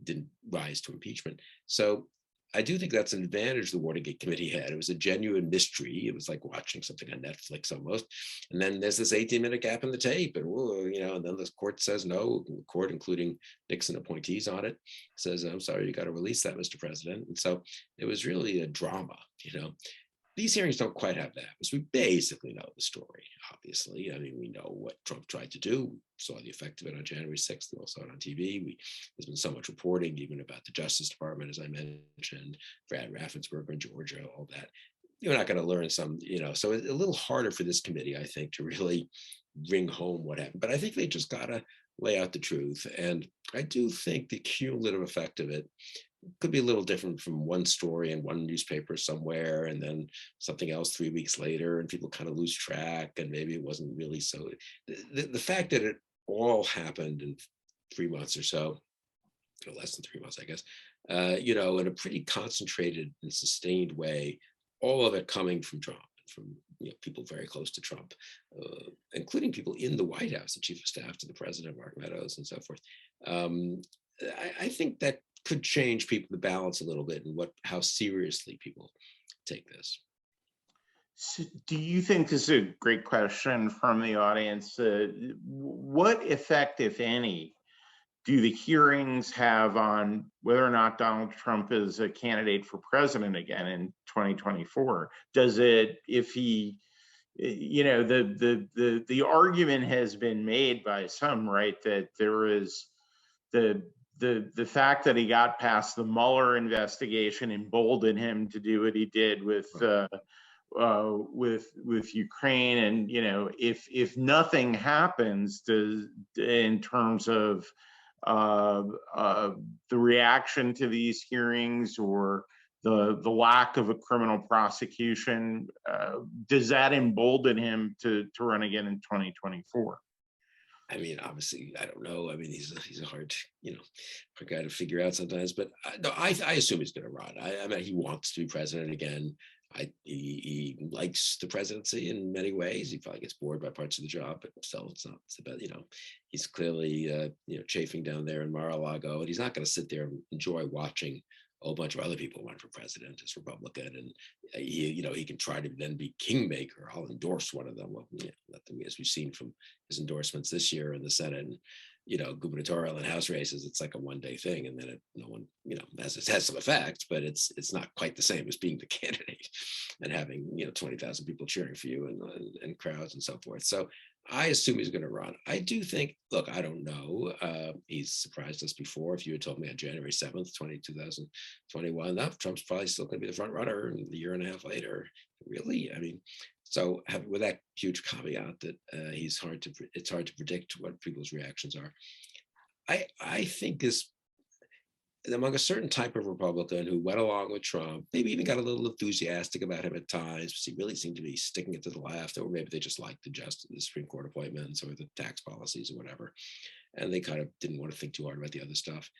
didn't rise to impeachment. So I do think that's an advantage the Watergate Committee had. It was a genuine mystery. It was like watching something on Netflix almost. And then there's this 18-minute gap in the tape, and and then the court says no. The court, including Nixon appointees on it, says, I'm sorry, you got to release that, Mr. President. And so it was really a drama, These hearings don't quite have that, because we basically know the story, obviously. I mean, we know what Trump tried to do. We saw the effect of it on January 6th. We all saw it on TV. There's been so much reporting, even about the Justice Department, as I mentioned, Brad Raffensperger in Georgia, all that. you're not going to learn some, so it's a little harder for this committee, I think, to really bring home what happened. But I think they just got to lay out the truth. And I do think the cumulative effect of it could be a little different from one story in one newspaper somewhere and then something else 3 weeks later, and people kind of lose track, and maybe it wasn't really so. The fact that it all happened in 3 months or so, or less than 3 months, I guess, in a pretty concentrated and sustained way, all of it coming from Trump, from people very close to Trump, including people in the White House, the chief of staff to the president, Mark Meadows, and so forth. I think that could change the balance a little bit, and how seriously people take this. So do you think, this is a great question from the audience, what effect, if any, do the hearings have on whether or not Donald Trump is a candidate for president again in 2024? Does it, if he, the argument has been made by some, right, that there is the fact that he got past the Mueller investigation emboldened him to do what he did with Ukraine, and if nothing happens in terms of the reaction to these hearings, or the lack of a criminal prosecution, does that embolden him to run again in 2024? I mean, obviously, I don't know. I mean, he's a hard, hard guy to figure out sometimes. But no, I assume he's going to run. I mean, he wants to be president again. He likes the presidency in many ways. He probably gets bored by parts of the job, but still, it's about, he's clearly, chafing down there in Mar-a-Lago, and he's not going to sit there and enjoy watching a whole bunch of other people run for president as Republican, and he can try to then be kingmaker. I'll endorse one of them. Well, as we've seen from his endorsements this year in the Senate, and gubernatorial and House races, it's like a one-day thing, and then no one, has some effect, but it's not quite the same as being the candidate and having 20,000 people cheering for you, and crowds and so forth. So I assume he's going to run. I do think, look, I don't know. He's surprised us before. If you had told me on January 7th, 2021, no, Trump's probably still going to be the front runner, and a year and a half later, really? I mean, so with that huge caveat that it's hard to predict what people's reactions are. I think this, among a certain type of Republican who went along with Trump, maybe even got a little enthusiastic about him at times, because he really seemed to be sticking it to the left, or maybe they just liked the Supreme Court appointments or the tax policies or whatever, and they kind of didn't want to think too hard about the other stuff.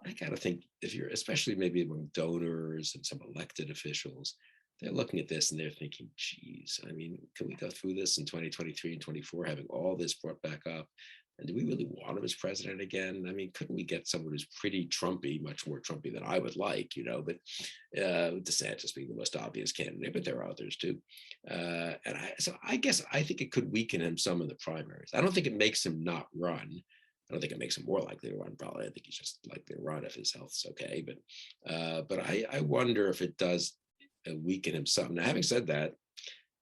I gotta think, if you're, especially maybe among donors and some elected officials, they're looking at this and they're thinking, geez, I mean, can we go through this in 2023 and 24, having all this brought back up? And do we really want him as president again? I mean, couldn't we get someone who's pretty Trumpy, much more Trumpy than I would like, but DeSantis being the most obvious candidate, but there are others too. So I guess I think it could weaken him some in the primaries. I don't think it makes him not run. I don't think it makes him more likely to run, probably. I think he's just likely to run if his health's okay. But I wonder if it does weaken him some. Now, having said that,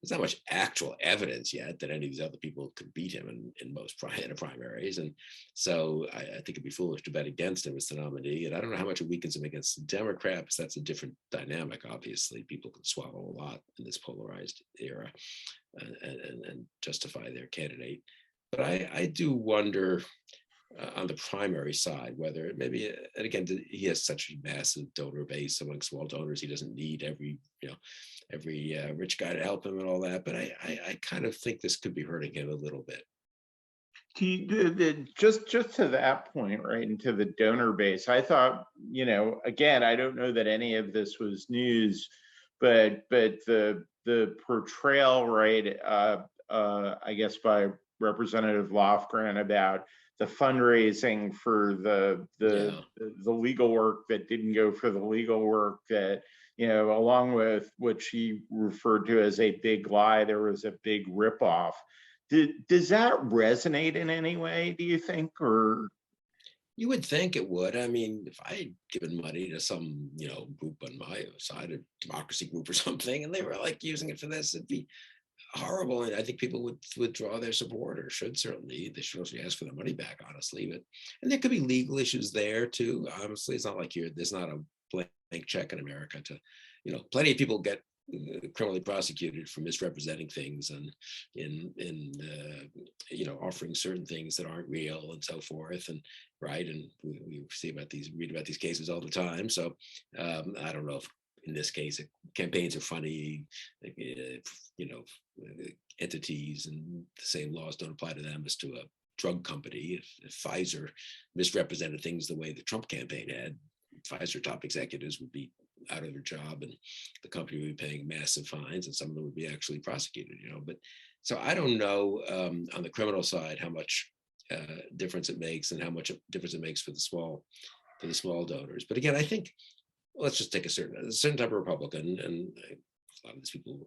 there's not much actual evidence yet that any of these other people could beat him in most primaries, and so I think it'd be foolish to bet against him as the nominee. And I don't know how much it weakens him against the Democrats. That's a different dynamic. Obviously, people can swallow a lot in this polarized era and justify their candidate. But I do wonder on the primary side whether maybe, and again, he has such a massive donor base among small donors, he doesn't need every rich guy to help him and all that. But I kind of think this could be hurting him a little bit. Just to that point, right, into the donor base, I thought, again, I don't know that any of this was news, but the portrayal, right, I guess by Representative Lofgren about the fundraising for the legal work that didn't go for the legal work, that along with what she referred to as a big lie, there was a big ripoff. Does that resonate in any way, do you think? Or you would think it would. I mean, if I had given money to some group on my side, a democracy group or something, and they were like using it for this, it'd be horrible. And I think people would withdraw their support, or should certainly. They should also ask for their money back, honestly. And there could be legal issues there too. Honestly, it's not like there's not a blank check in America to, plenty of people get criminally prosecuted for misrepresenting things and offering certain things that aren't real and so forth, and right, and we read about these cases all the time. So I don't know if in this case campaigns are funny, entities, and the same laws don't apply to them as to a drug company. If Pfizer misrepresented things the way the Trump campaign had, Pfizer top executives would be out of their job, and the company would be paying massive fines, and some of them would be actually prosecuted. But so I don't know on the criminal side how much difference it makes, and how much difference it makes for the small donors. But again, I think let's just take a certain type of Republican, and a lot of these people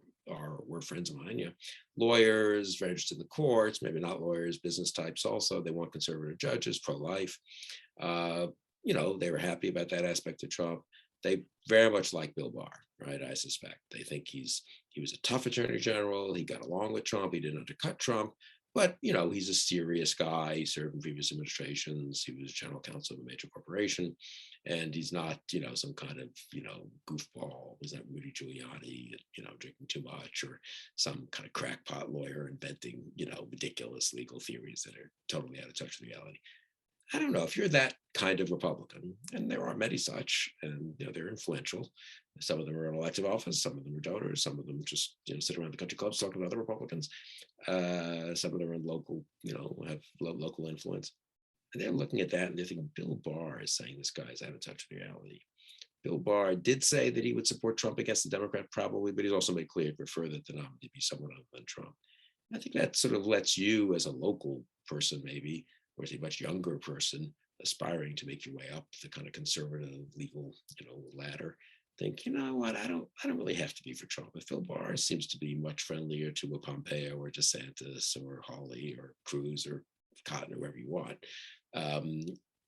were friends of mine. Lawyers, very interested in the courts, maybe not lawyers, business types also. They want conservative judges, pro-life. They were happy about that aspect of Trump. They very much like Bill Barr, right? I suspect they think he was a tough attorney general. He got along with Trump. He didn't undercut Trump, but he's a serious guy. He served in previous administrations. He was general counsel of a major corporation, and he's not, some kind of, goofball. Was that Rudy Giuliani, drinking too much, or some kind of crackpot lawyer inventing, ridiculous legal theories that are totally out of touch with reality. I don't know if you're that kind of Republican, and there are many such, and they're influential. Some of them are in elective office, some of them are donors, some of them just sit around the country clubs talking to other Republicans. Some of them are in local, have local influence, and they're looking at that and they're thinking, Bill Barr is saying this guy's out of touch with reality. Bill Barr did say that he would support Trump against the Democrat, probably, but he's also made clear he'd prefer that the nominee be someone other than Trump. I think that sort of lets you, as a local person, maybe, or as a much younger person aspiring to make your way up the kind of conservative legal, ladder, think, what, I don't really have to be for Trump. If Bill Barr seems to be much friendlier to a Pompeo or DeSantis or Hawley or Cruz or Cotton, or whoever you want,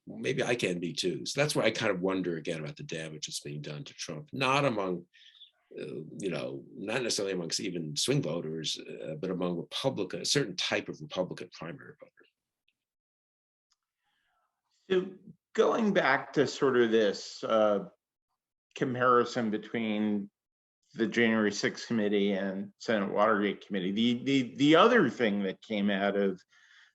maybe I can be too. So that's why I kind of wonder again about the damage that's being done to Trump, not among not necessarily amongst even swing voters, but among Republican, a certain type of Republican primary voter. So going back to sort of this comparison between the January 6th committee and Senate Watergate committee, the other thing that came out of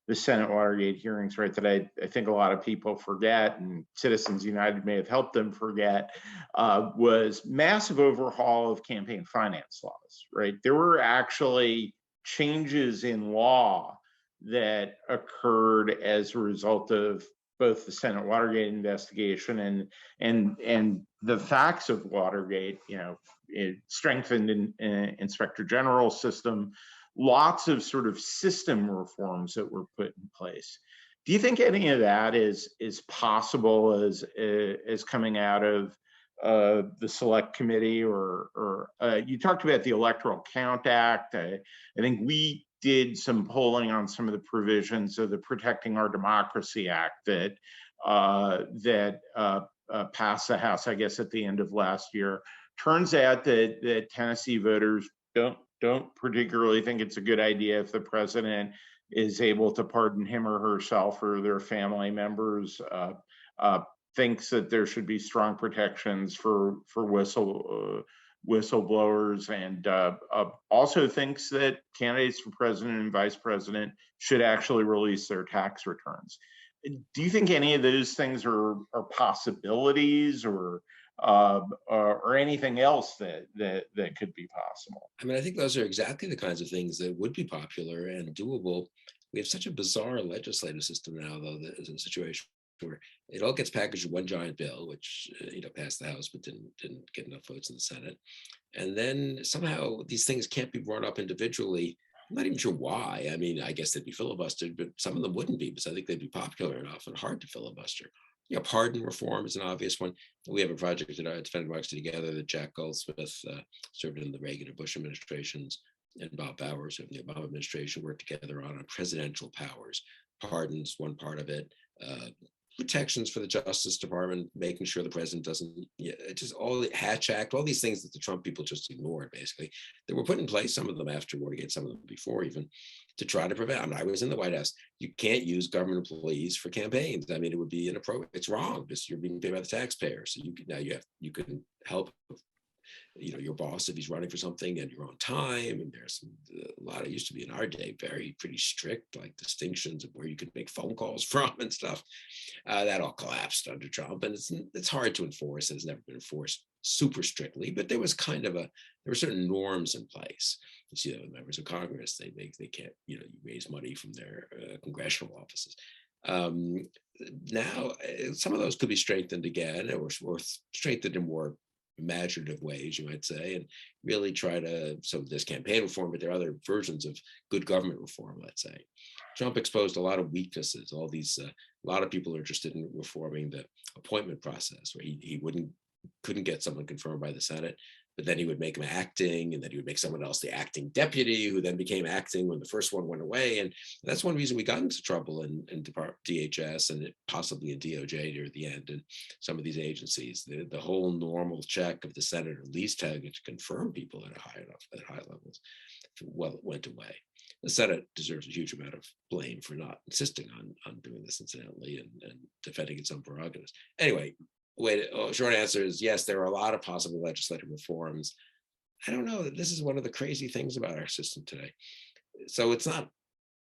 the Senate Watergate hearings, right, that I think a lot of people forget, and Citizens United may have helped them forget, was massive overhaul of campaign finance laws, right? There were actually changes in law that occurred as a result of both the Senate Watergate investigation and the facts of Watergate. It strengthened an inspector general system, lots of sort of system reforms that were put in place. Do you think any of that is possible as coming out of the Select Committee, or you talked about the Electoral Count Act? I think we did some polling on some of the provisions of the Protecting Our Democracy Act that passed the House, I guess, at the end of last year. Turns out that Tennessee voters don't particularly think it's a good idea if the president is able to pardon him or herself or their family members. Thinks that there should be strong protections for whistleblowers, and also thinks that candidates for president and vice president should actually release their tax returns. Do you think any of those things are possibilities, or anything else that could be possible? I mean, I think those are exactly the kinds of things that would be popular and doable. We have such a bizarre legislative system now, though, that is a situation where it all gets packaged in one giant bill, which passed the House but didn't get enough votes in the Senate, and then somehow these things can't be brought up individually. I'm not even sure why. I mean, I guess they'd be filibustered, but some of them wouldn't be, because I think they'd be popular enough and hard to filibuster. Pardon reform is an obvious one. We have a project at Defend Democracy Together that Jack Goldsmith served in the Reagan and Bush administrations, and Bob Bowers of the Obama administration worked together on presidential powers. Pardons, one part of it. Protections for the Justice Department, making sure the president doesn't, just all the Hatch Act, all these things that the Trump people just ignored, basically, that were put in place, some of them after Watergate, some of them before even, to try to prevent. I mean, I was in the White House. You can't use government employees for campaigns. I mean, it would be inappropriate. It's wrong because you're being paid by the taxpayer. So you can help your boss if he's running for something and your own time. And there's a lot, it used to be in our day, pretty strict, like distinctions of where you could make phone calls from and stuff. That all collapsed under Trump, and it's hard to enforce. It's never been enforced super strictly, but there was there were certain norms in place. You see that with members of Congress, they can't, you raise money from their congressional offices. Now, some of those could be strengthened again, or strengthened in more imaginative ways, you might say, and really try to, so there's campaign reform, but there are other versions of good government reform, let's say. Trump exposed a lot of weaknesses, all these, a lot of people are interested in reforming the appointment process, where he couldn't get someone confirmed by the Senate, but then he would make him acting, and then he would make someone else the acting deputy, who then became acting when the first one went away. And that's one reason we got into trouble in DHS and possibly in DOJ near the end, and some of these agencies. The whole normal check of the Senate, or at least having to confirm people at high levels, well, it went away. The Senate deserves a huge amount of blame for not insisting on doing this, incidentally, and defending its own prerogatives. Anyway, short answer is yes, there are a lot of possible legislative reforms. I don't know, this is one of the crazy things about our system today. So it's not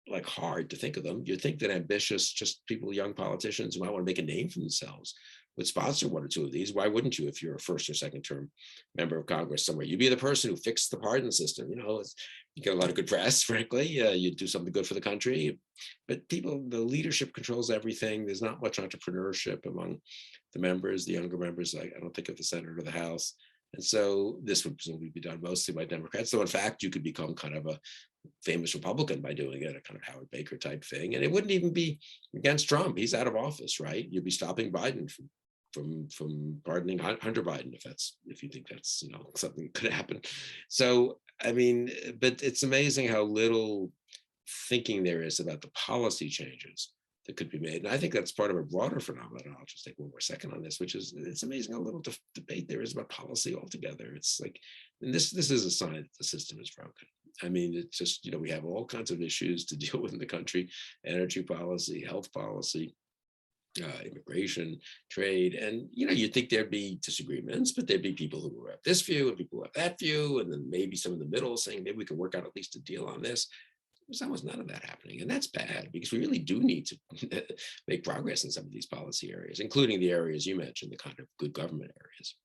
like hard to think of them. You'd think that ambitious, just people, young politicians who might want to make a name for themselves would sponsor one or two of these. Why wouldn't you if you're a first or second term member of Congress somewhere? You'd be the person who fixed the pardon system. You get a lot of good press, frankly. You do something good for the country. But the leadership controls everything. There's not much entrepreneurship among the members, the younger members. I don't think of the Senate or the House. And so this would presumably be done mostly by Democrats. So in fact, you could become kind of a famous Republican by doing it, a kind of Howard Baker type thing. And it wouldn't even be against Trump. He's out of office, right? You'd be stopping Biden from pardoning Hunter Biden, if you think that's something that could happen. So I mean, but it's amazing how little thinking there is about the policy changes that could be made. And I think that's part of a broader phenomenon. I'll just take one more second on this, which is, it's amazing how little debate there is about policy altogether. It's like, and this is a sign that the system is broken. I mean, it's just, we have all kinds of issues to deal with in the country: energy policy, health policy, immigration, trade. And you'd think there'd be disagreements, but there'd be people who have this view and people who have that view, and then maybe some in the middle saying maybe we can work out at least a deal on this. There's almost none of that happening, and that's bad, because we really do need to make progress in some of these policy areas, including the areas you mentioned, the kind of good government areas.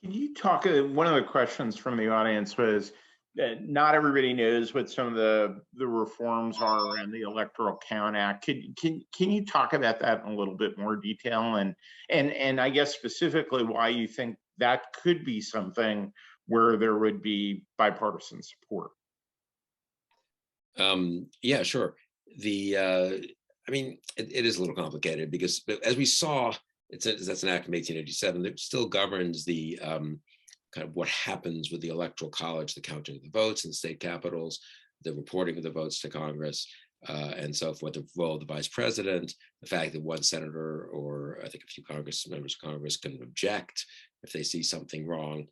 Can you talk, one of the questions from the audience was, not everybody knows what some of the reforms are around the Electoral Count Act. Can you talk about that in a little bit more detail, and I guess specifically why you think that could be something where there would be bipartisan support? Yeah, sure. I mean, it is a little complicated, because as we saw, that's an act of 1887 that still governs the kind of what happens with the Electoral College, the counting of the votes in the state capitals, the reporting of the votes to Congress, and so forth, the role of the vice president, the fact that one senator, or I think a few members of Congress, can object if they see something wrong.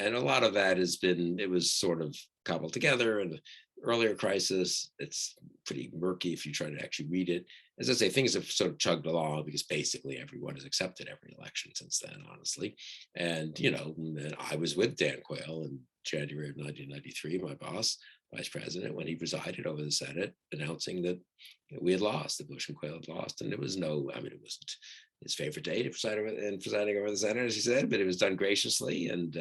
And a lot of that it was sort of cobbled together in the earlier crisis. It's pretty murky if you try to actually read it. As I say, things have sort of chugged along, because basically everyone has accepted every election since then, honestly. And, I was with Dan Quayle in January of 1993, my boss, vice president, when he presided over the Senate, announcing that we had lost, that Bush and Quayle had lost. And it wasn't his favorite day to presiding over the Senate, as he said, but it was done graciously and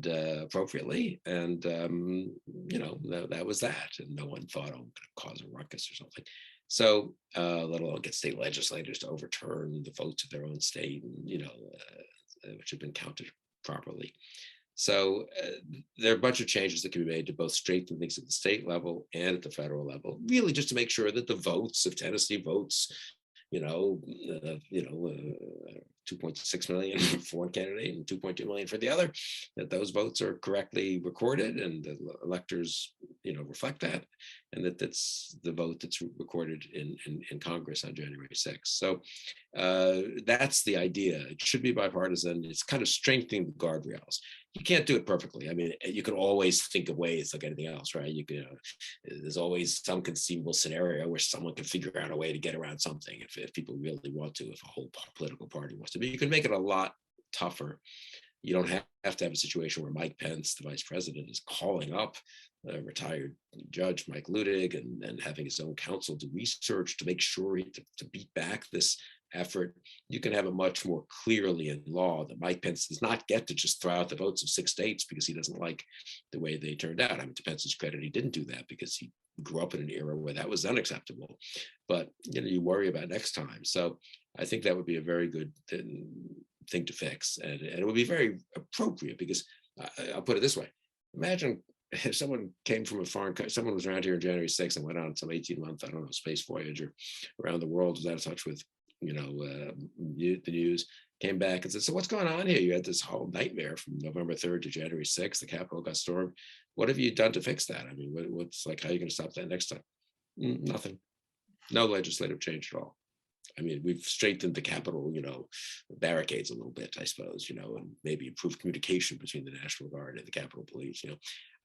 appropriately. And, that was that. And no one thought, oh, I'm going to cause a ruckus or something. So, let alone get state legislators to overturn the votes of their own state, which have been counted properly. So there are a bunch of changes that can be made to both straighten things at the state level and at the federal level, really just to make sure that the votes, if Tennessee votes, 2.6 million for one candidate and 2.2 million for the other, that those votes are correctly recorded, and the electors, reflect that, and that's the vote that's recorded in Congress on January 6th. So that's the idea. It should be bipartisan. It's kind of strengthening the guardrails. You can't do it perfectly. I mean, you can always think of ways like anything else, right? There's always some conceivable scenario where someone can figure out a way to get around something if people really want to, if a whole political party wants to. But you can make it a lot tougher You don't have to have a situation where Mike Pence, the vice president, is calling up retired Judge Mike Ludig and having his own counsel do research to make sure to beat back this effort. You can have it much more clearly in law that Mike Pence does not get to just throw out the votes of 6 states because he doesn't like the way they turned out. I mean, to Pence's credit, he didn't do that because he grew up in an era where that was unacceptable. But you worry about next time. So I think that would be a very good thing to fix, and it would be very appropriate because I'll put it this way: imagine if someone came from a foreign country, someone was around here on January 6th and went on some 18-month, I don't know, space voyage or around the world, was out of touch with, the news, came back and said, so what's going on here? You had this whole nightmare from November 3rd to January 6th. The Capitol got stormed. What have you done to fix that? I mean, what's like, how are you going to stop that next time? Nothing. No legislative change at all. I mean, we've strengthened the Capitol, barricades a little bit, I suppose, and maybe improved communication between the National Guard and the Capitol Police,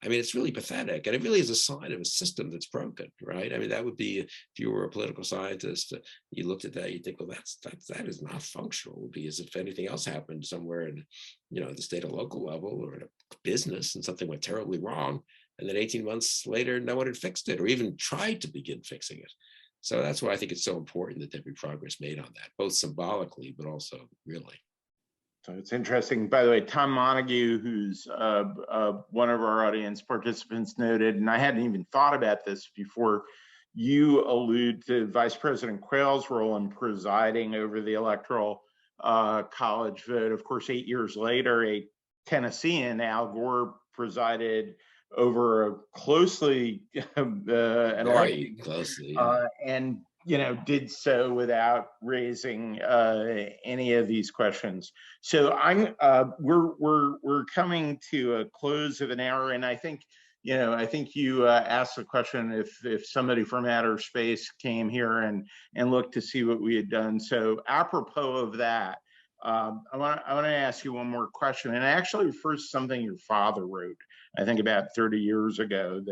I mean, it's really pathetic. And it really is a sign of a system that's broken, right? I mean, that would be, if you were a political scientist, you looked at that, you think, well, that is not functional. It would be as if anything else happened somewhere in, the state or local level or in a business and something went terribly wrong. And then 18 months later, no one had fixed it or even tried to begin fixing it. So that's why I think it's so important that there be progress made on that, both symbolically, but also really. So it's interesting, by the way, Tom Montague, who's one of our audience participants, noted, and I hadn't even thought about this before you allude to Vice President Quayle's role in presiding over the Electoral College vote. Of course, 8 years later, a Tennessean, Al Gore, presided over a closely very closely, and did so without raising any of these questions. So we're coming to a close of an hour, and I think you asked the question if somebody from outer space came here and looked to see what we had done. So apropos of that, I want to ask you one more question, and it actually refers to something your father wrote, I think about 30 years ago,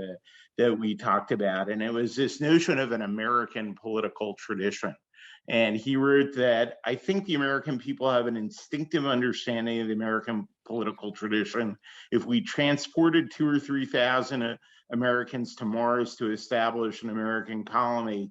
that we talked about, and it was this notion of an American political tradition. And he wrote that, I think the American people have an instinctive understanding of the American political tradition. If we transported 2,000 or 3,000 Americans to Mars to establish an American colony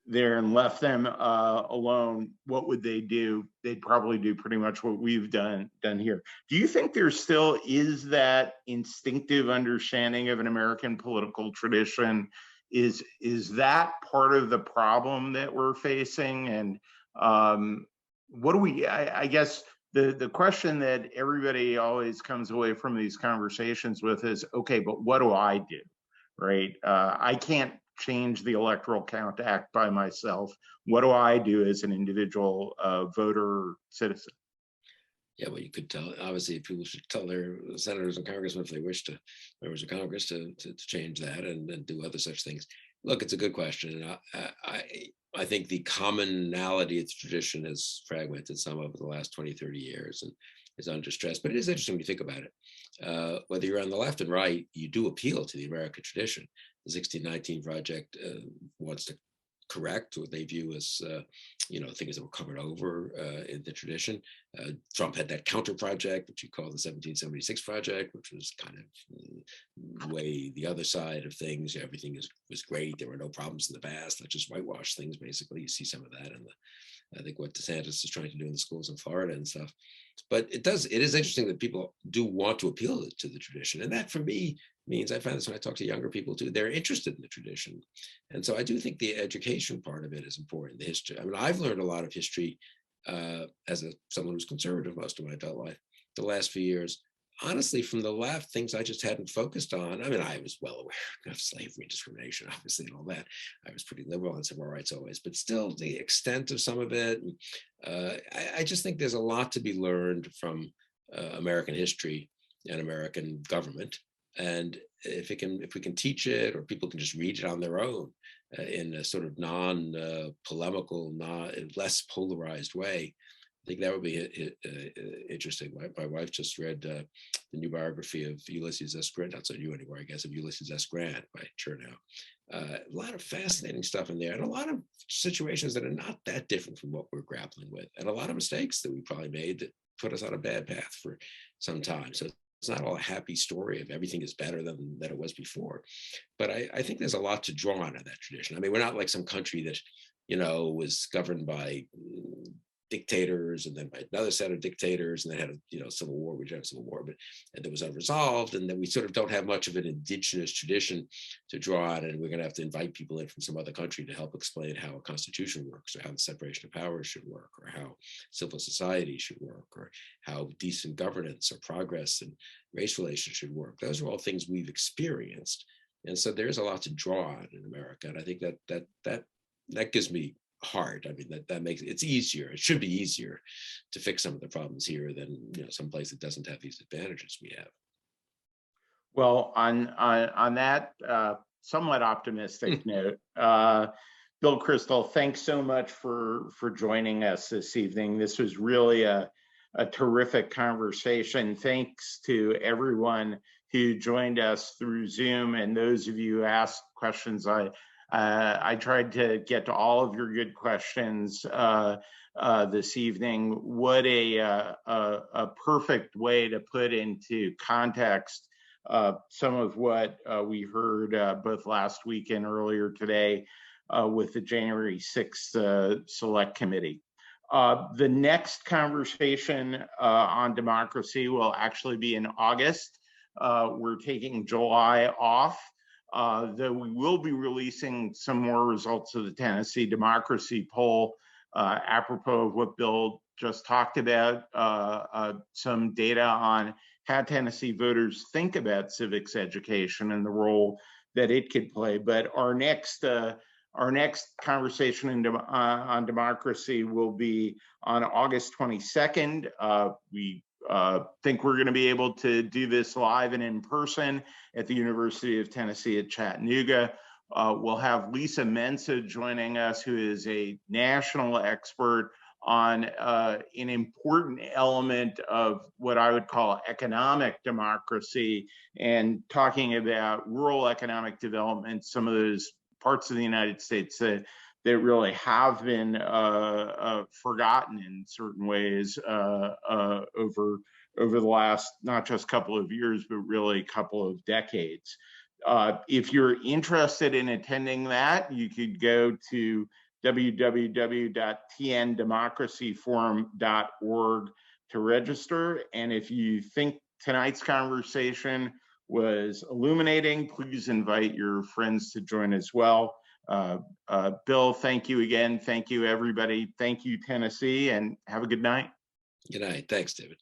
there and left them alone, what would they do? They'd probably do pretty much what we've done here. Do you think there still is that instinctive understanding of an American political tradition? Is that part of the problem that we're facing? And what do we, I guess the question that everybody always comes away from these conversations with is, okay, but what do I do, right? I can't change the Electoral Count Act by myself. What do I do as an individual voter or citizen? Yeah, well, you could tell, obviously, people should tell their senators and congressmen if they wish to, members of Congress, to change that and do other such things. Look, it's a good question. And I think the commonality of the tradition has fragmented some over the last 20, 30 years and is under stress. But it is interesting when you think about it. Whether you're on the left and right, you do appeal to the American tradition. The 1619 Project wants to correct what they view as, things that were covered over in the tradition. Trump had that counter project, which he called the 1776 Project, which was kind of way the other side of things. Everything was great. There were no problems in the past. Let's just whitewash things, basically. You see some of that in I think what DeSantis is trying to do in the schools in Florida and stuff. But it is interesting that people do want to appeal to the tradition. And that, for me, means, I find this when I talk to younger people too, they're interested in the tradition. And so I do think the education part of it is important, the history. I mean, I've learned a lot of history as someone who's conservative most of my adult life, the last few years, honestly, from the left, things I just hadn't focused on. I mean, I was well aware of slavery and discrimination, obviously, and all that. I was pretty liberal on civil rights always, but still the extent of some of it. I just think there's a lot to be learned from American history and American government. And if we can teach it, or people can just read it on their own in a sort of non-polemical, less polarized way, I think that would be interesting. My wife just read the new biography of Ulysses S. Grant, not so new anymore, I guess, of Ulysses S. Grant by Chernow. A lot of fascinating stuff in there, and a lot of situations that are not that different from what we're grappling with, and a lot of mistakes that we probably made that put us on a bad path for some time. So it's not all a happy story of everything is better than it was before. But I think there's a lot to draw on in that tradition. I mean, we're not like some country that, was governed by dictators and then by another set of dictators and then had a civil war. We didn't have civil war, but and that was unresolved, and then we sort of don't have much of an indigenous tradition to draw on, and we're going to have to invite people in from some other country to help explain how a constitution works, or how the separation of powers should work, or how civil society should work, or how decent governance or progress and race relations should work. Those are all things we've experienced, and so there's a lot to draw on in America, and I think that gives me heart. I mean, that makes it's easier. It should be easier to fix some of the problems here than some place that doesn't have these advantages we have. Well, on that somewhat optimistic note, Bill Kristol, thanks so much for joining us this evening. This was really a terrific conversation. Thanks to everyone who joined us through Zoom, and those of you who asked questions. I tried to get to all of your good questions this evening. What a perfect way to put into context some of what we heard both last week and earlier today with the January 6th Select Committee. The next conversation on democracy will actually be in August. We're taking July off. Though we will be releasing some more results of the Tennessee democracy poll, apropos of what Bill just talked about, some data on how Tennessee voters think about civics education and the role that it could play. But our next conversation on democracy will be on August 22nd. We think we're going to be able to do this live and in person at the University of Tennessee at Chattanooga. We'll have Lisa Mensa joining us, who is a national expert on an important element of what I would call economic democracy, and talking about rural economic development, some of those parts of the United States that really have been forgotten in certain ways over the last not just couple of years, but really a couple of decades. If you're interested in attending that, you could go to www.tndemocracyforum.org to register. And if you think tonight's conversation was illuminating, please invite your friends to join as well. Bill, thank you again. Thank you, everybody. Thank you, Tennessee, and have a good night. Good night. Thanks, David.